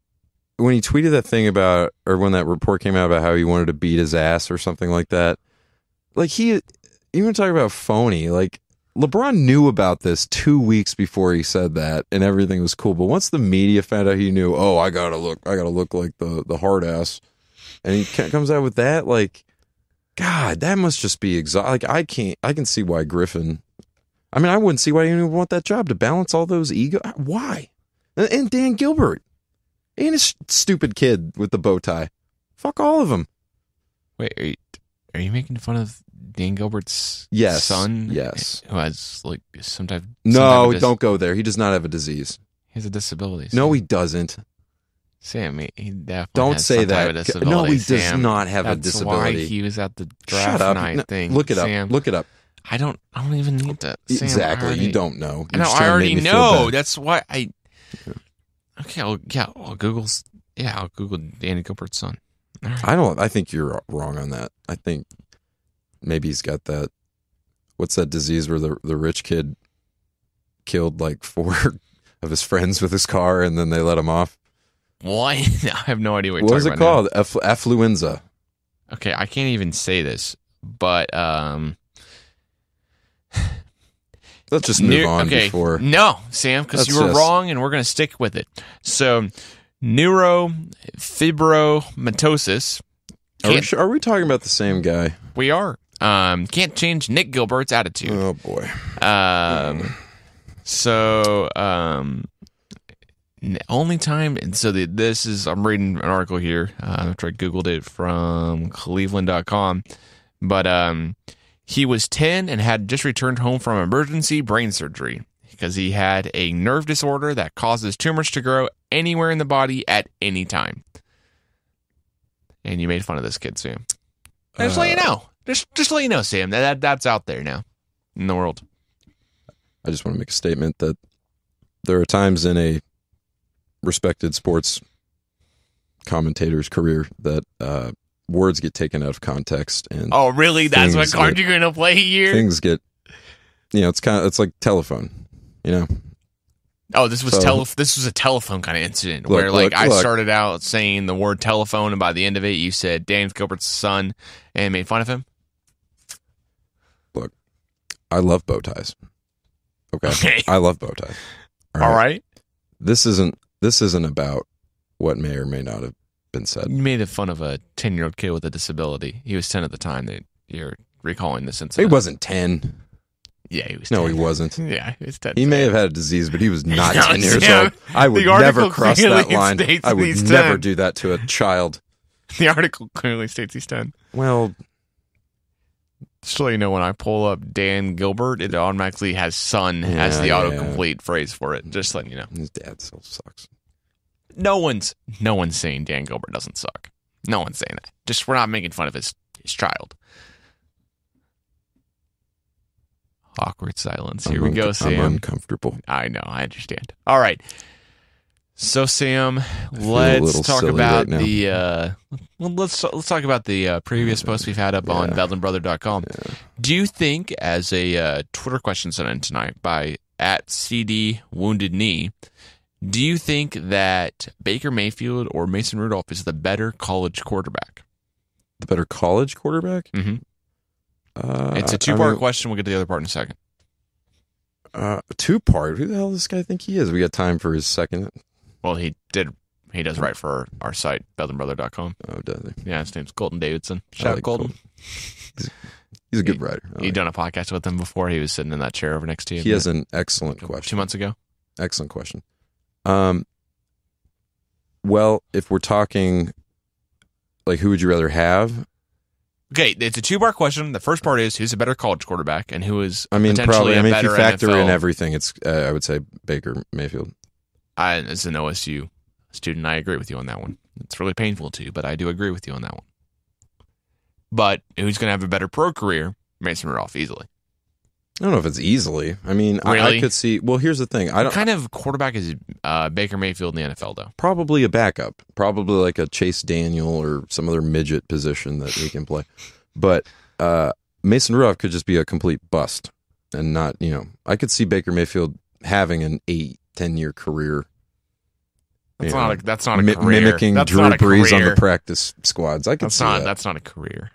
tweeted that thing about, or when that report came out about how he wanted to beat his ass or something like that, like you want to talk about phony, like LeBron knew about this 2 weeks before he said that, and everything was cool. But once the media found out, he knew, I gotta look like the hard ass, and he comes out with that, like, God, that must just be exhausting. Like, I can see why Griffin. I mean, I wouldn't see why you even want that job, to balance all those ego. Why? And Dan Gilbert and his stupid kid with the bow tie. Fuck all of them. Wait, are you making fun of Dan Gilbert's son? Yes. Who has like some type? No, don't go there. He does not have a disease. He has a disability. So. No, he doesn't. Sam, he definitely don't has say some that. Type of disability. No, he Sam. does not have That's a disability. Why he was at the draft Shut up. night thing. Look it up. Sam. Look it up. I don't even need to. Sam, exactly. You don't know. I already know. That's why I. Okay. I'll Google. Yeah, I'll Google Danny Gilbert's son. Right. I think you're wrong on that. I think maybe he's got that. What's that disease where the rich kid killed like 4 of his friends with his car and then they let him off? What? I have no idea what you're talking about. What is it called? Affluenza. Okay, I can't even say this, but let's just move on before. No, Sam, because you were wrong, and we're going to stick with it. So, neurofibromatosis. Are we talking about the same guy? We are. Can't change Nick Gilbert's attitude. Oh boy. Only time, and so this is, I'm reading an article here after I Googled it from Cleveland.com, but he was 10 and had just returned home from emergency brain surgery because he had a nerve disorder that causes tumors to grow anywhere in the body at any time. And you made fun of this kid, Sam. Just let you know. Just let you know, Sam, that's out there now in the world. I just want to make a statement that there are times in a respected sports commentator's career that words get taken out of context. And oh, really? That's what card you're going to play here? Things get, it's like telephone, Oh, this was this was a telephone kind of incident where I started out saying the word telephone, and by the end of it, you said Dan Gilbert's son and made fun of him. Look, I love bow ties. Okay. I love bow ties. All right. This isn't about what may or may not have been said. You made fun of a 10-year-old kid with a disability. He was 10 at the time that you're recalling this incident. He wasn't 10. Yeah, he was 10. No, he wasn't. Yeah, he was 10. He may have had a disease, but he was not No, 10 years Sam, old. I would the article never cross clearly that line. states I would he's never 10. do that to a child. The article clearly states he's 10. Well, Just to let you know, when I pull up Dan Gilbert, it automatically has son as the autocomplete phrase for it. Just letting you know. his dad still sucks. No one's saying Dan Gilbert doesn't suck. No one's saying that. Just we're not making fun of his child. Awkward silence. Here we go, Sam. I'm uncomfortable. I know. I understand. All right. So, Sam, feel a let's little talk silly about right now. the let's talk about the previous post we've had up on BeldlandBrother.com. Yeah. Do you think, as a Twitter question sent in tonight by @CD_Wounded_Knee, do you think that Baker Mayfield or Mason Rudolph is the better college quarterback? The better college quarterback? Mm-hmm. It's a two-part question. We'll get to the other part in a second. Two-part? Who the hell does this guy think he is? We got time for his second. Well, he does write for our site, BeldlandBrother.com. Oh, does he? Yeah, his name's Colton Davidson. Shout out Colton. He's a good writer. You've done a podcast with him before. He was sitting in that chair over next to you. He has an excellent question. 2 months ago. Excellent question. Well, if we're talking, like, who would you rather have? Okay, it's a two-part question. The first part is who's a better college quarterback and who is potentially probably. a If better you factor NFL. in everything, it's I would say Baker Mayfield. As an OSU student, I agree with you on that one. It's really painful too, but I do agree with you on that one. But who's going to have a better pro career? Mason Rudolph, easily. I don't know if it's easily. I mean, Really? I could see. Well, here's the thing. What kind of quarterback is Baker Mayfield in the NFL, though? Probably a backup. Probably like a Chase Daniel or some other midget position that he can play. But Mason Rudolph could just be a complete bust and not, I could see Baker Mayfield having an 8-10 year career. That's not a career. Mimicking That's Drew not a Brees on career. the practice squads. I could That's see not. that. That's not a career.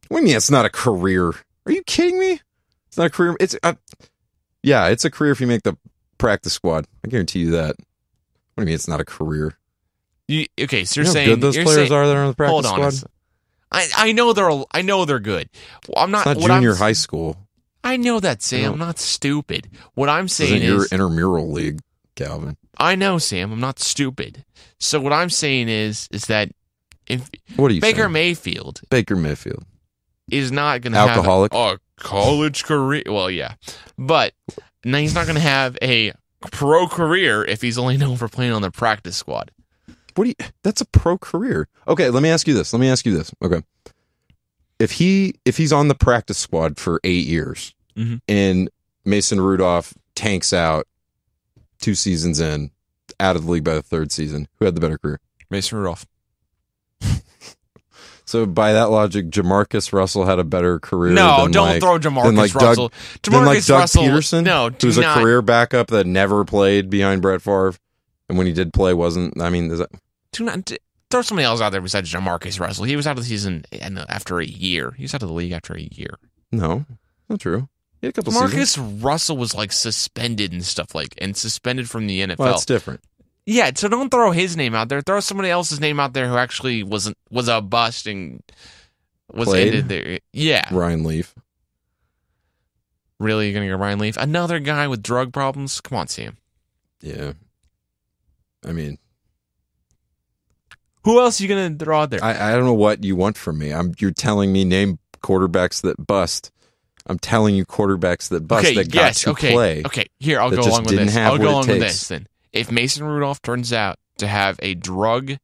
What do you mean it's not a career? Are you kidding me? It's not a career. It's a career if you make the practice squad. I guarantee you that. What do you mean it's not a career? Okay, so you're You know how saying good those players are that are on the practice hold on. squad? I know they're good. I'm not. It's not junior high school. I know that, Sam. I'm not stupid. What I'm This saying isn't your is, intramural league, Calvin. I know, Sam. I'm not stupid. So what I'm saying is that if What are you Baker saying? Mayfield Baker Mayfield. is not going to have Alcoholic? a college career, well, yeah, but now he's not going to have a pro career if he's only known for playing on the practice squad. That's a pro career. Okay, let me ask you this. Okay. If he's on the practice squad for 8 years Mhm. and Mason Rudolph tanks out 2 seasons in, out of the league by the 3rd season, who had the better career? Mason Rudolph. So by that logic, Jamarcus Russell had a better career. No, than don't like, throw than Jamarcus like Russell. Than like Jamarcus Doug Russell. Peterson, No, do who's not. a career backup that never played behind Brett Favre, and when he did play, wasn't. I mean, is that? Do not throw somebody else out there besides Jamarcus Russell. He was out of the season after a year. He was out of the league after a year. No, not true. He had a couple Jamarcus seasons. Russell was like suspended and stuff and suspended from the NFL. Well, that's different. Yeah, so don't throw his name out there. Throw somebody else's name out there who actually was a bust and was Played? ended there. Yeah. Ryan Leaf. Really, you're going to go Ryan Leaf? Another guy with drug problems? Come on, Sam. Yeah. I mean, Who else are you going to throw out there? I don't know what you want from me. You're telling me name quarterbacks that bust. I'm telling you quarterbacks that bust that got to play. Okay, here, I'll that go just along with didn't this. have I'll what go it along with takes. this then. If Mason Rudolph turns out to have a drug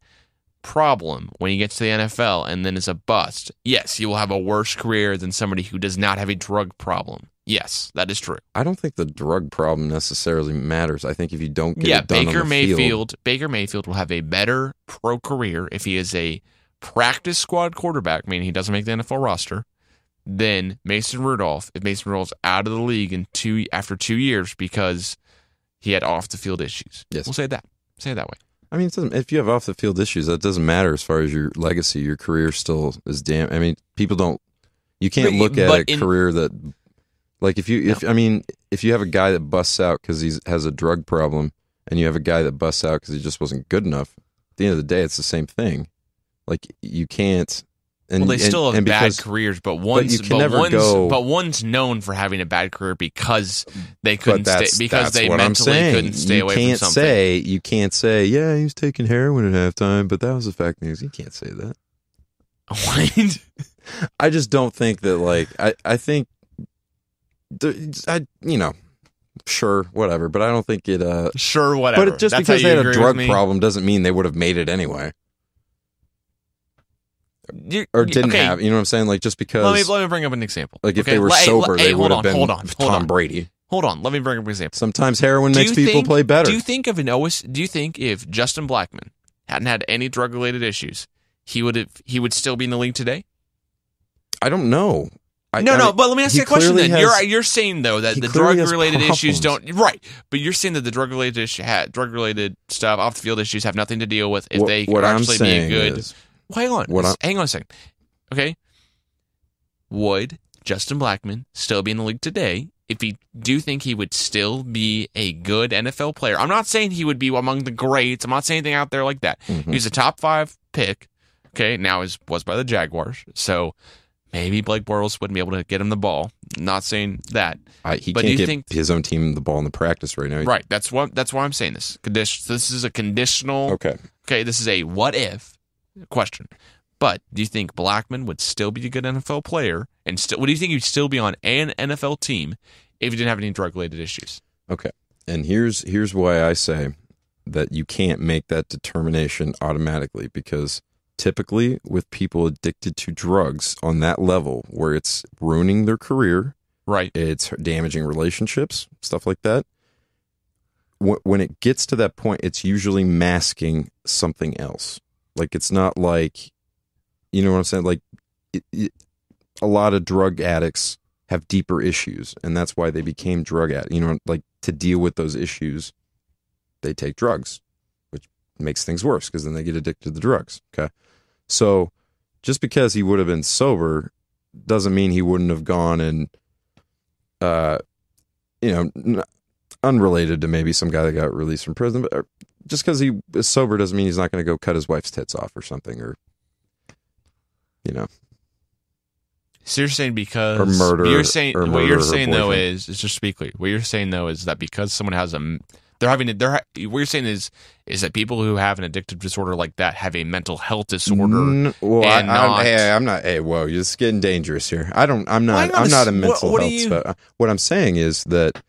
problem when he gets to the NFL and then is a bust, yes, he will have a worse career than somebody who does not have a drug problem. Yes, that is true. I don't think the drug problem necessarily matters. I think if you don't get it done on the field, Baker Mayfield will have a better pro career if he is a practice squad quarterback, meaning he doesn't make the NFL roster, than Mason Rudolph if Mason Rudolph's out of the league after 2 years because he had off the field issues. Yes. We'll say that. Say it that way. I mean, if you have off the field issues, that doesn't matter as far as your legacy. Your career still is damn. I mean, people don't. You can't look at a career that, like, if you have a guy that busts out because he has a drug problem, and you have a guy that busts out because he just wasn't good enough. At the end of the day, it's the same thing. Like you can't. And, well, they still have bad because, careers, but one's known for having a bad career because they couldn't stay, because they mentally couldn't stay away from something. You can't say, yeah, he was taking heroin at halftime, but that was a fact news. You can't say that. What? I just don't think that. Like, I think, sure, whatever, but I don't think it. Sure, whatever. But just because they had a drug problem doesn't mean they would have made it anyway. Or didn't have, you know what I'm saying? Like, just because. Let me bring up an example. Like, if they were sober, they would have been Tom Brady. Hold on, let me bring up an example. Sometimes heroin makes people play better. Do you think if Justin Blackmon hadn't had any drug related issues, he would still be in the league today? I don't know. But let me ask you a question then. You're saying though that the drug related issues don't, right? But you're saying that the drug related stuff, off the field issues have nothing to deal with if they could actually be a good. Hang on a second. Okay. Would Justin Blackmon still be in the league today if do you think he would still be a good NFL player? I'm not saying he would be among the greats. I'm not saying anything out there like that. Mm-hmm. He's a top 5 pick. Okay. Now was by the Jaguars. So maybe Blake Bortles wouldn't be able to get him the ball. Not saying that. He can't get his own team the ball in the practice right now. Right. That's why I'm saying this. This is a conditional. Okay. This is a what if question. But do you think Blackmon would still be a good NFL player? And what do you think he'd still be on an NFL team if he didn't have any drug-related issues? Okay. And here's why I say that you can't make that determination automatically, because typically with people addicted to drugs on that level where it's ruining their career, right? It's damaging relationships, stuff like that. When it gets to that point, it's usually masking something else. Like, it's not like, you know what I'm saying? Like, a lot of drug addicts have deeper issues, and that's why they became drug addicts. You know, like, to deal with those issues, they take drugs, which makes things worse because then they get addicted to the drugs. Okay. So just because he would have been sober doesn't mean he wouldn't have gone and, unrelated to maybe some guy that got released from prison, but just because he is sober doesn't mean he's not going to go cut his wife's tits off or something, or, you know. So you're saying because or murder, what you're saying though is just to be clear, what you're saying though is that because someone has what you're saying is that people who have an addictive disorder like that have a mental health disorder. I'm not. Hey, whoa, you're just getting dangerous here. I'm not a mental health. What I'm saying is that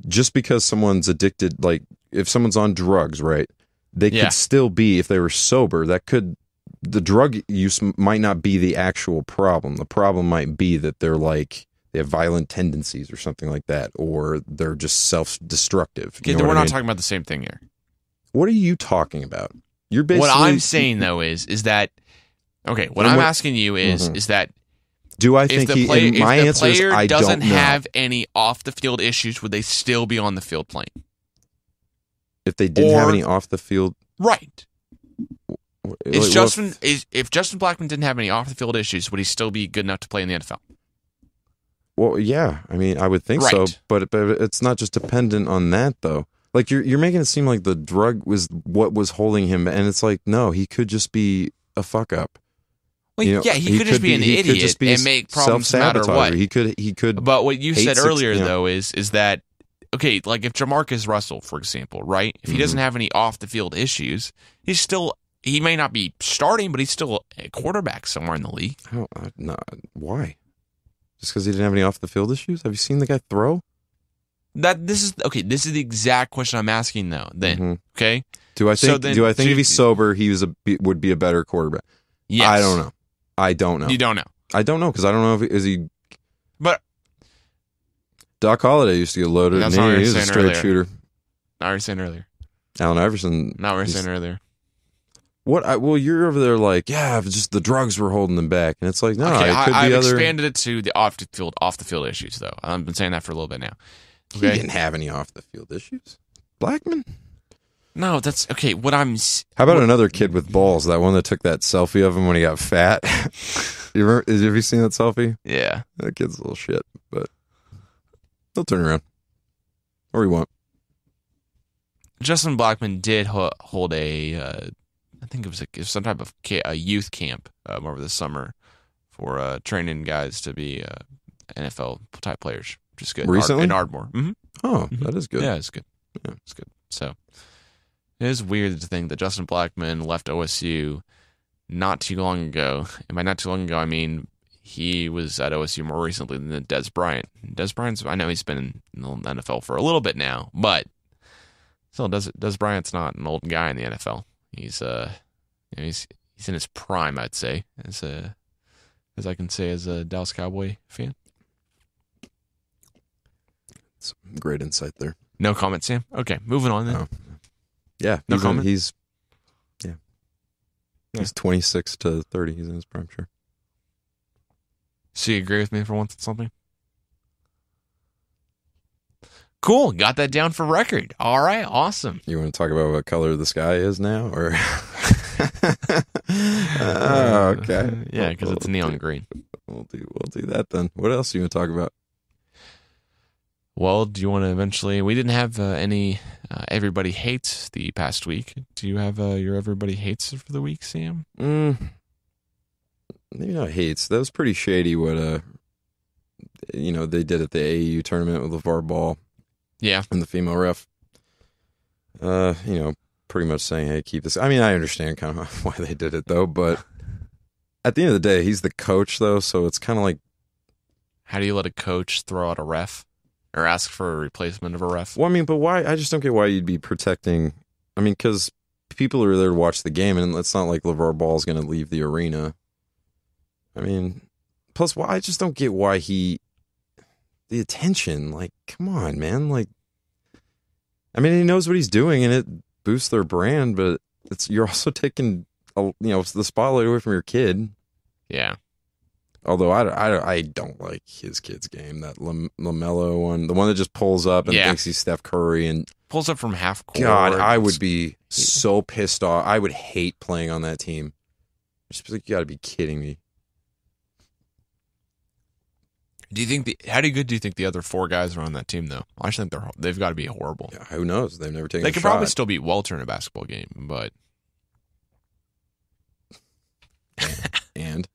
just because someone's addicted, like if someone's on drugs, right, they could still be, if they were sober, the drug use might not be the actual problem. The problem might be that they have violent tendencies or something like that, or they're just self-destructive. We're not talking about the same thing here. What are you talking about? You're basically. What I'm saying though is that okay. What I'm asking you is that. Do I think my answer is I don't know. If the player doesn't have any off-the-field issues, would they still be on the field playing? If they didn't have any off-the-field... Right. If Justin Blackmon didn't have any off-the-field issues, would he still be good enough to play in the NFL? Well, yeah. I mean, I would think so, but it's not just dependent on that, though. Like, you're making it seem like the drug was what was holding him, and it's like, no, he could just be a fuck-up. Well, he could just be an idiot and make problems no matter what. He could. But what you said earlier, though, is that, okay, like if Jamarcus Russell, for example, right? If he doesn't have any off-the-field issues, he may not be starting, but he's still a quarterback somewhere in the league. Oh, no. Why? Just because he didn't have any off-the-field issues? Have you seen the guy throw? This is the exact question I'm asking, though, then, okay? Do I think if he's sober, he would be a better quarterback? Yes. I don't know. I don't know. You don't know. I don't know because I don't know if he. But Doc Holliday used to get loaded, and he was a straight shooter. Not what you were saying earlier. Allen Iverson. Not what you were saying earlier. Well, you're over there like, yeah, just the drugs were holding them back, and it's like, no, okay, it could be I've other. expanded it to the off the field issues, though. I've been saying that for a little bit now. Okay? He didn't have any off the field issues. Blackmon. No, that's okay. How about another kid with balls? That one that took that selfie of him when he got fat. Have you seen that selfie? Yeah, that kid's a little shit, but he'll turn around, or he won't. Justin Blackmon did hold a I think it was some type of a youth camp over the summer for training guys to be NFL type players, which is good. Recently? In Ardmore. Mm-hmm. Oh, that is good. Yeah, it's good. Yeah, it's good. So it is weird to think that Justin Blackman left OSU not too long ago. And by not too long ago, I mean he was at OSU more recently than Des Bryant. Des Bryant's, I know he's been in the NFL for a little bit now, but still, Des Bryant's not an old guy in the NFL. He's he's in his prime, I'd say, as I can say as a Dallas Cowboy fan. It's great insight there. No comment, Sam. Okay, moving on then. Oh. Yeah, no comment. He's 26 to 30. He's in his prime, sure. So you agree with me for once on something? Cool. Got that down for record. All right. Awesome. You want to talk about what color the sky is now, or? Okay. Yeah, because it's neon green. We'll do that then. What else do you want to talk about? Well, do you want to eventually? We didn't have any everybody hates the past week. Do you have your everybody hates for the week, Sam? Maybe not hates. That was pretty shady. What they did at the AAU tournament with LeVar Ball. Yeah, and the female ref. Pretty much saying, "Hey, keep this." I mean, I understand kind of why they did it though, but at the end of the day, he's the coach though, so it's kind of like, how do you let a coach throw out a ref? Or ask for a replacement of a ref? Well, I mean, but why? I just don't get why you'd be protecting. I mean, because people are there to watch the game, and it's not like LeVar Ball is going to leave the arena. I mean, plus, why? I just don't get why the attention. Like, come on, man. Like, I mean, he knows what he's doing, and it boosts their brand, but you're also taking, the spotlight away from your kid. Yeah. Although I don't like his kid's game, that LaMelo one, the one that just pulls up and thinks he's Steph Curry and pulls up from half court. God, I would be so pissed off. I would hate playing on that team. Just like, you got to be kidding me. Do you think how good do you think the other four guys are on that team though? I just think they've got to be horrible. Yeah, who knows? They've never taken. They could probably still beat Welter in a basketball game, but and.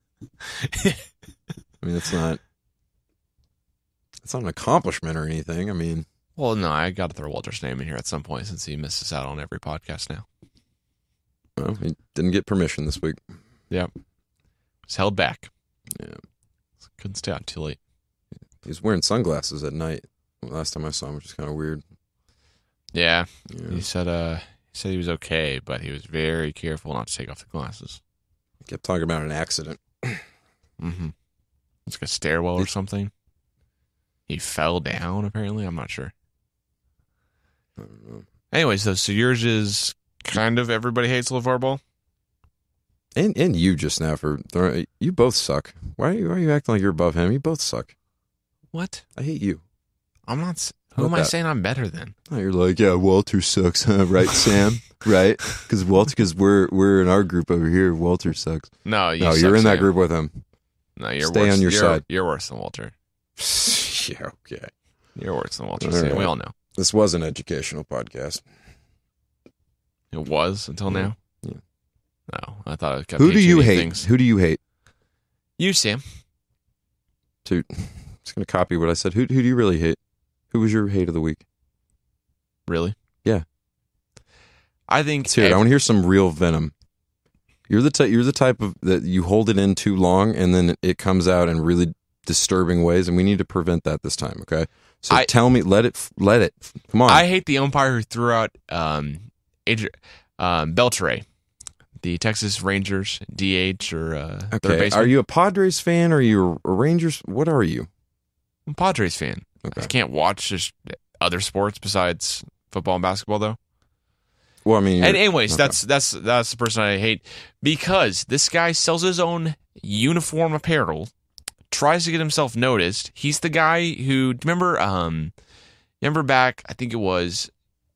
I mean, it's not an accomplishment or anything. I mean, well, no, I got to throw Walter's name in here at some point since he misses out on every podcast now. Well, he didn't get permission this week. Yep, was held back. Yeah, couldn't stay out too late. He was wearing sunglasses at night last time I saw him, which is kind of weird. Yeah. He said he was okay, but he was very careful not to take off the glasses. He kept talking about an accident. Mm-hmm. It's like a stairwell or something. He fell down, apparently. I'm not sure. I don't know. Anyways, though, so yours is kind of everybody hates LeVar Ball? And you just now you both suck. Why are you acting like you're above him? You both suck. What? I hate you. I'm not. Who am I saying I'm better than? Oh, you're like, yeah, Walter sucks, huh? Right, Sam? Right? Because we're in our group over here. Walter sucks. No, you're in that group with him. No, you're Stay worse. on your side. You're worse than Walter. Yeah, okay. You're worse than Walter. Right. We all know. This was an educational podcast. It was until now? Yeah. No, I thought it kept Who do you hate? Things. Who do you hate? You, Sam. Dude, I'm just going to copy what I said. Who do you really hate? Who was your hate of the week? Really? Yeah. I think... Let's hear it. I want to hear some real venom. You're the type of that you hold it in too long and then it comes out in really disturbing ways, and we need to prevent that this time, okay? So tell me, let it. Come on. I hate the umpire who threw out Beltre, the Texas Rangers DH or third baseman. Are you a Padres fan or are you a Rangers? What are you? I'm a Padres fan. Okay. I can't watch just other sports besides football and basketball, though. Well, I mean, and anyways, okay. that's the person I hate because this guy sells his own uniform apparel, tries to get himself noticed. He's the guy who remember back, I think it was,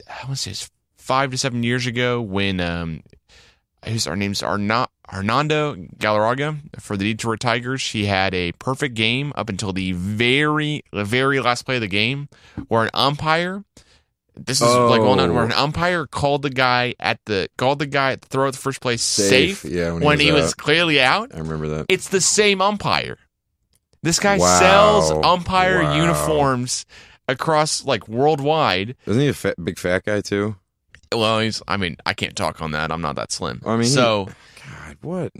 I want to say it's 5 to 7 years ago when our names are not Hernando Galarraga for the Detroit Tigers. He had a perfect game up until the very last play of the game, where an umpire This is like well known, where an umpire called the guy at the throw at the first place safe when he was clearly out. I remember that. It's the same umpire. This guy sells umpire uniforms across like worldwide. Isn't he a big fat guy too? Well, I can't talk on that. I'm not that slim. I mean, so God, what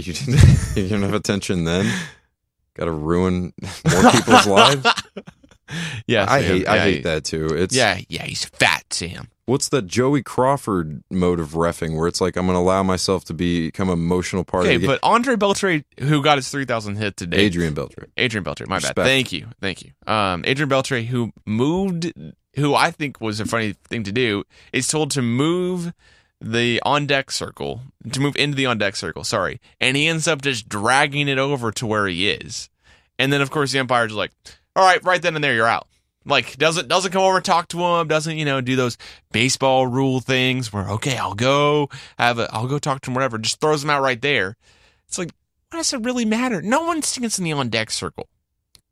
you didn't have attention then? Got to ruin more people's lives. Yeah, I hate that too. It's he's fat, Sam. What's that Joey Crawford mode of reffing where it's like I'm going to allow myself to become an emotional part of the game? Okay, but Andre Beltre, who got his 3,000 hit today. Adrian Beltre, my bad. Thank you. Adrian Beltre, who I think was a funny thing to do, is told to move the on-deck circle, to move into the on-deck circle, sorry. And he ends up just dragging it over to where he is. And then, of course, the umpire's like, all right, right then and there, you're out. Like, doesn't come over and talk to him, doesn't, do those baseball rule things where, okay, I'll go talk to him, whatever, just throws him out right there. It's like, what does it really matter? No one stands in the on-deck circle.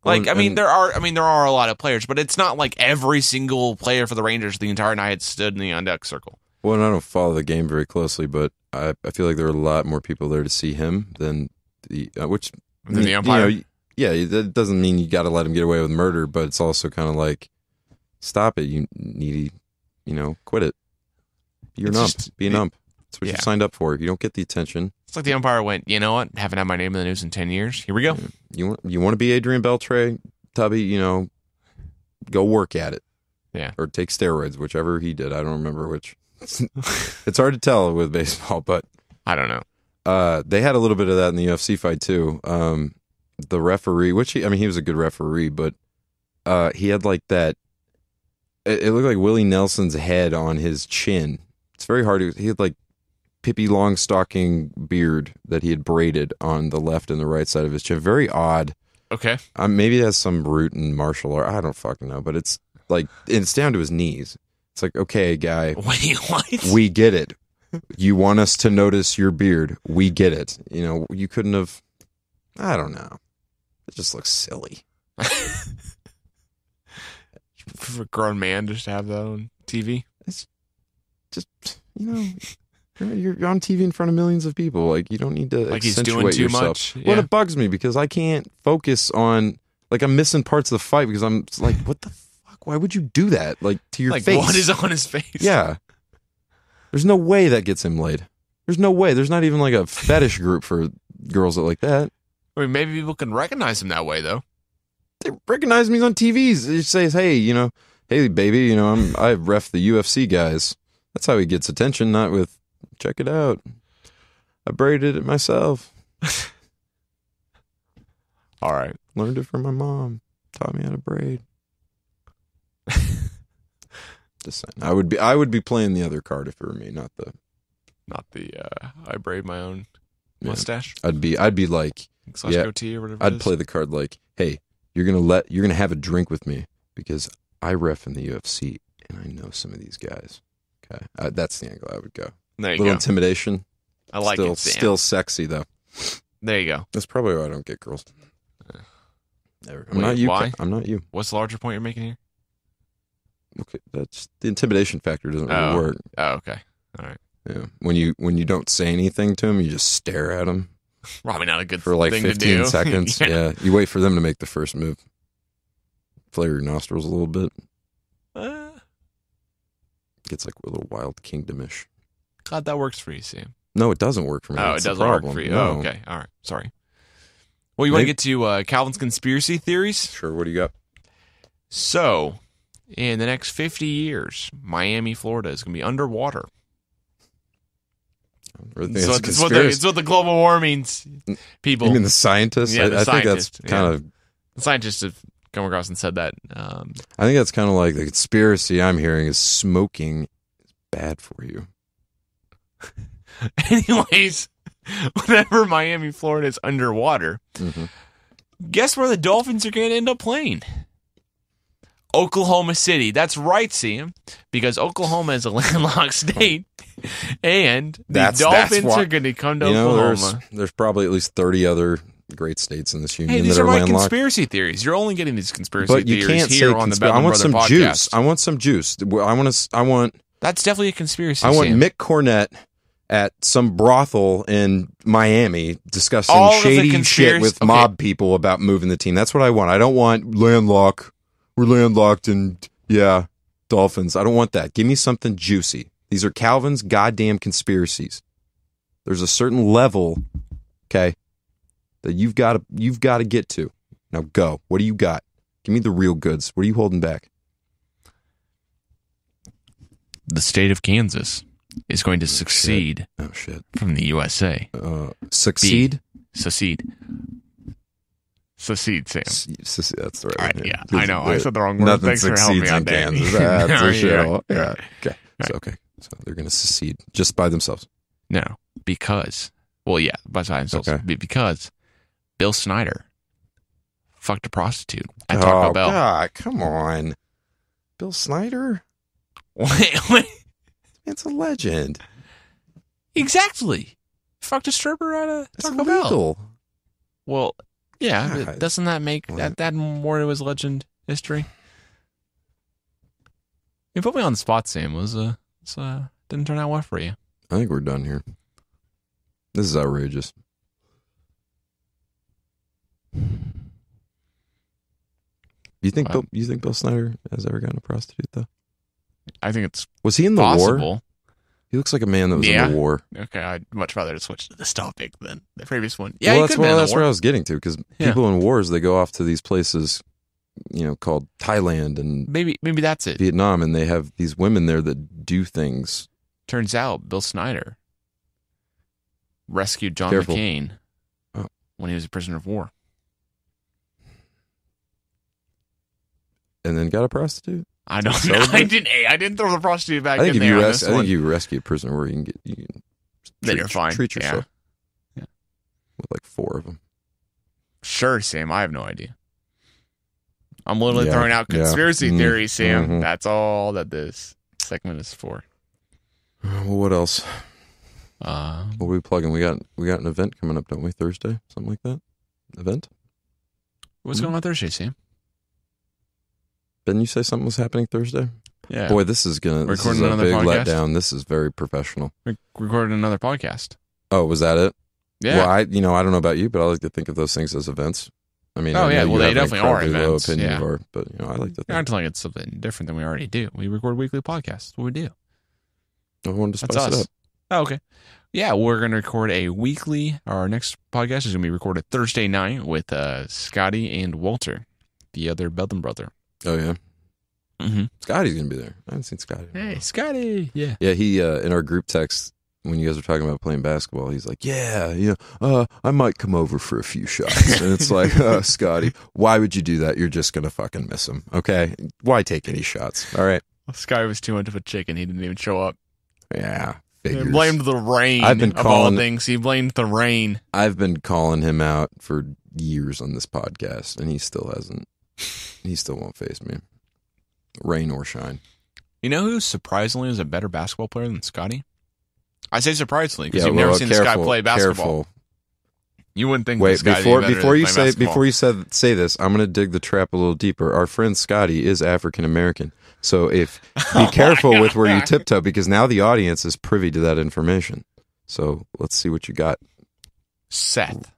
Like, there are a lot of players, but it's not like every single player for the Rangers the entire night stood in the on-deck circle. Well, and I don't follow the game very closely, but I feel like there are a lot more people there to see him than the umpire. Yeah, that doesn't mean you got to let him get away with murder, but it's also kind of like, stop it, you needy, quit it. Be an ump. That's what you signed up for. You don't get the attention. It's like the umpire went, you know what? Haven't had my name in the news in 10 years. Here we go. Yeah. You want to be Adrian Beltre, Tubby? Go work at it. Yeah. Or take steroids, whichever he did. I don't remember which. It's hard to tell with baseball, but I don't know. They had a little bit of that in the UFC fight too. The referee, he was a good referee, but he had like that. It looked like Willie Nelson's head on his chin. It's very hard. He had like Pippi Longstocking beard that he had braided on the left and the right side of his chin. Very odd. Okay. Maybe it has some root in martial art. I don't fucking know, but it's like it's down to his knees. It's like, okay, guy. Wait, what? We get it. You want us to notice your beard. We get it. You couldn't have. I don't know. It just looks silly. For a grown man just to have that on TV? It's just, you're on TV in front of millions of people. Like, you don't need to like accentuate he's doing too yourself. much. Yeah. Well, it bugs me because I can't focus on, like, I'm missing parts of the fight because I'm like, what the fuck? Why would you do that? Like, to your face? What is on his face? Yeah. There's no way that gets him laid. There's no way. There's not even like a fetish group for girls that like that. I mean, maybe people can recognize him that way, though. They recognize me on TVs. It says, hey, hey, baby, I ref the UFC guys. That's how he gets attention, not with, check it out. I braided it myself. All right. Learned it from my mom. Taught me how to braid. Just saying. I would be playing the other card if it were me, not the I braid my own mustache. I'd be like, goatee or whatever. I'd play the card like, hey, you're gonna have a drink with me because I ref in the UFC and I know some of these guys. Okay, that's the angle I would go. There you little go. Intimidation. I like it. Still sexy though. There you go. That's probably why I don't get girls. I'm Wait, not you. Why? I'm not you. What's the larger point you're making here? Okay, that's the intimidation factor doesn't really work. Oh, okay. All right. Yeah, when you don't say anything to them, you just stare at them. Probably not a good for like thing 15 to do. seconds. Yeah, you wait for them to make the first move. Flare your nostrils a little bit. Gets like a little Wild Kingdom-ish. Glad that works for you, Sam. No, it doesn't work for me. Oh, That's it doesn't work for you. No. Oh, okay. All right. Sorry. Well, you want to get to Calvin's conspiracy theories? Sure. What do you got? So, in the next 50 years, Miami, Florida is going to be underwater. It's what the global warming people. You mean the scientists? Yeah, I think that's kind of. The scientists have come across and said that. I think that's kind of like the conspiracy I'm hearing is smoking is bad for you. Anyways, whenever Miami, Florida is underwater, guess where the Dolphins are going to end up playing? Oklahoma City. That's right, Sam, because Oklahoma is a landlocked state, and the Dolphins are going to come to Oklahoma. There's probably at least 30 other great states in this union Hey, these that are are my landlocked. conspiracy theories. You're only getting these conspiracy But you theories can't here say on the conspiracy. Bedlam I want Brother some podcast. juice. I want some juice. I want. That's definitely a conspiracy. I want Sam. Mick Cornett at some brothel in Miami discussing All of the shady shit conspiracy- with okay. mob people about moving the team. That's what I want. I don't want landlocked. We're landlocked and Dolphins. I don't want that. Give me something juicy. These are Calvin's goddamn conspiracies. There's a certain level, okay, that you've got to get to. Now go. What do you got? Give me the real goods. What are you holding back? The state of Kansas is going to succeed from the USA. Succeed? Secede, Sam. That's the right All right, one. yeah, I know. I said the wrong word. Nothing Thanks for helping me succeeds out, in Danny. Kansas. That's No, for you're sure. right. Yeah. Right. Okay. So they're going to secede just by themselves. No, because, by themselves. Okay. Because Bill Snyder fucked a prostitute at Taco Bell. God, come on. Bill Snyder? Wait. It's a legend. Exactly. Fucked a stripper at a It's Taco Bell. illegal. Well, yeah, God. but doesn't that make that more to his legend history? You put me on the spot, Sam. Didn't turn out well for you. I think we're done here. This is outrageous. You think Bill Snyder has ever gotten a prostitute though? I think it's Was he in the possible. war? He looks like a man that was in the war. Okay, I'd much rather to switch to this topic than the previous one. Yeah, well, he could have been in the that's war. where I was getting to because Yeah. people in wars they go off to these places, called Thailand and Maybe that's it. Vietnam, and they have these women there that do things. Turns out Bill Snyder rescued John Careful. McCain Oh. when he was a prisoner of war. And then got a prostitute. I don't So know. I good. didn't throw the prostitute back I think in if there. you I think you rescue a prisoner where you can Then you're fine. treat yourself. Yeah. With like 4 of them. Sure, Sam. I have no idea. I'm literally Yeah, throwing out yeah. conspiracy theories, Sam. Mhm. That's all that this segment is for. Well, what else? Uh, What are we plugging? We got an event coming up, don't we? Thursday, something like that. Event. what's going on Thursday, Sam? Didn't you say something was happening Thursday? Yeah. Boy, this is a Recording big another podcast? letdown. This is very professional. Recorded another podcast. Oh, was that it? Yeah. Well, I don't know about you, but I like to think of those things as events. I mean, Oh, I know yeah, you well, they have an definitely are incredibly events, low opinion yeah. of our, but I like to I'm think. telling you it's something different than we already do. We record weekly podcasts. That's what we do. I wanted to That's spice it us. up. Oh, okay. Yeah, we're going to record a weekly. Our next podcast is going to be recorded Thursday night with Scotty and Walter, the other Bedlam brother. Oh yeah, Mm-hmm. Scotty's gonna be there. I haven't seen Scotty. Hey, Scotty. Yeah. Yeah, he in our group text when you guys were talking about playing basketball, he's like, I might come over for a few shots. And it's like, Scotty, why would you do that? You're just gonna fucking miss him. Okay, why take any shots? All right. Scotty was too much of a chicken. He didn't even show up. Yeah. He Figures. blamed the rain. I've been of all calling- things. He blamed the rain. I've been calling him out for years on this podcast, and he still hasn't. He still won't face me, rain or shine. You know who surprisingly is a better basketball player than Scotty? I say surprisingly because you've well, never seen this guy careful, play basketball. Careful. You wouldn't think Wait, this guy before you say this, I'm going to dig the trap a little deeper. Our friend Scotty is African American, so be careful with where you tiptoe because now the audience is privy to that information. So let's see what you got. Seth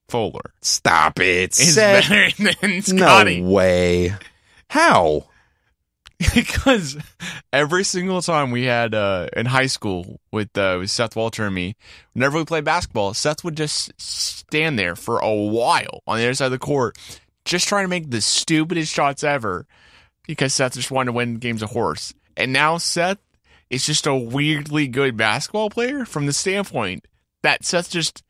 Fuller Stop it, is Seth. better than Scotty. No way. How? Because every single time we had in high school with Seth Walter and me, whenever we played basketball, Seth would just stand there for a while on the other side of the court, just trying to make the stupidest shots ever because Seth just wanted to win games of horse. And now Seth is just a weirdly good basketball player from the standpoint that Seth just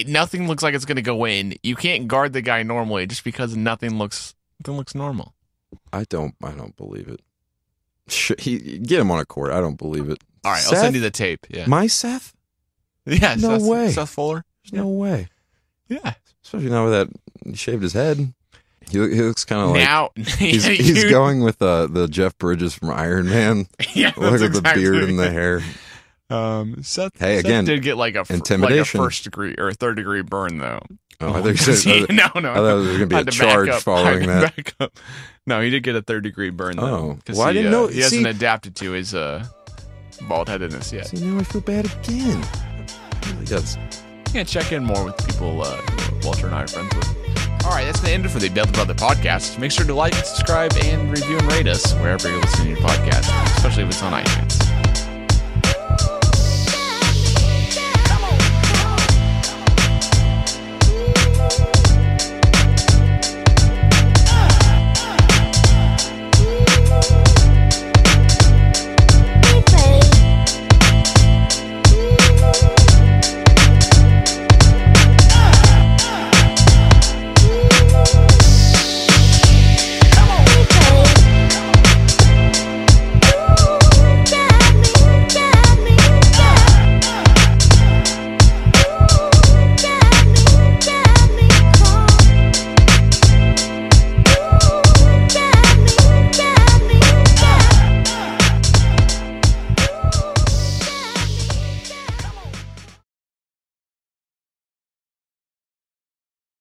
nothing looks like it's going to go in. You can't guard the guy normally just because nothing looks normal. I don't believe it. Get him on a court. I don't believe it. All right, Seth? I'll send you the tape. Yeah. My Seth? Yeah, No way. Seth Fuller. There's no way. Yeah. Especially now with that he shaved his head. He looks kind of like Now he's going with the Jeff Bridges from Iron Man. Yeah, Look that's at the exactly beard what and the he- hair. Seth, Hey, again, Seth did get like a intimidation. first degree or third degree burn though. Oh, I think so. No. I thought there was going to be a charge following that. No, he did get a third degree burn though. Oh, well, I didn't know. He hasn't adapted to his bald headedness yet. See, now I feel bad again. It really does. Yeah, check in more with people Walter and I are friends with. All right, that's the end for the Build Brother podcast. Make sure to like, subscribe, and review and rate us wherever you're listening to your podcast, especially if it's on iTunes.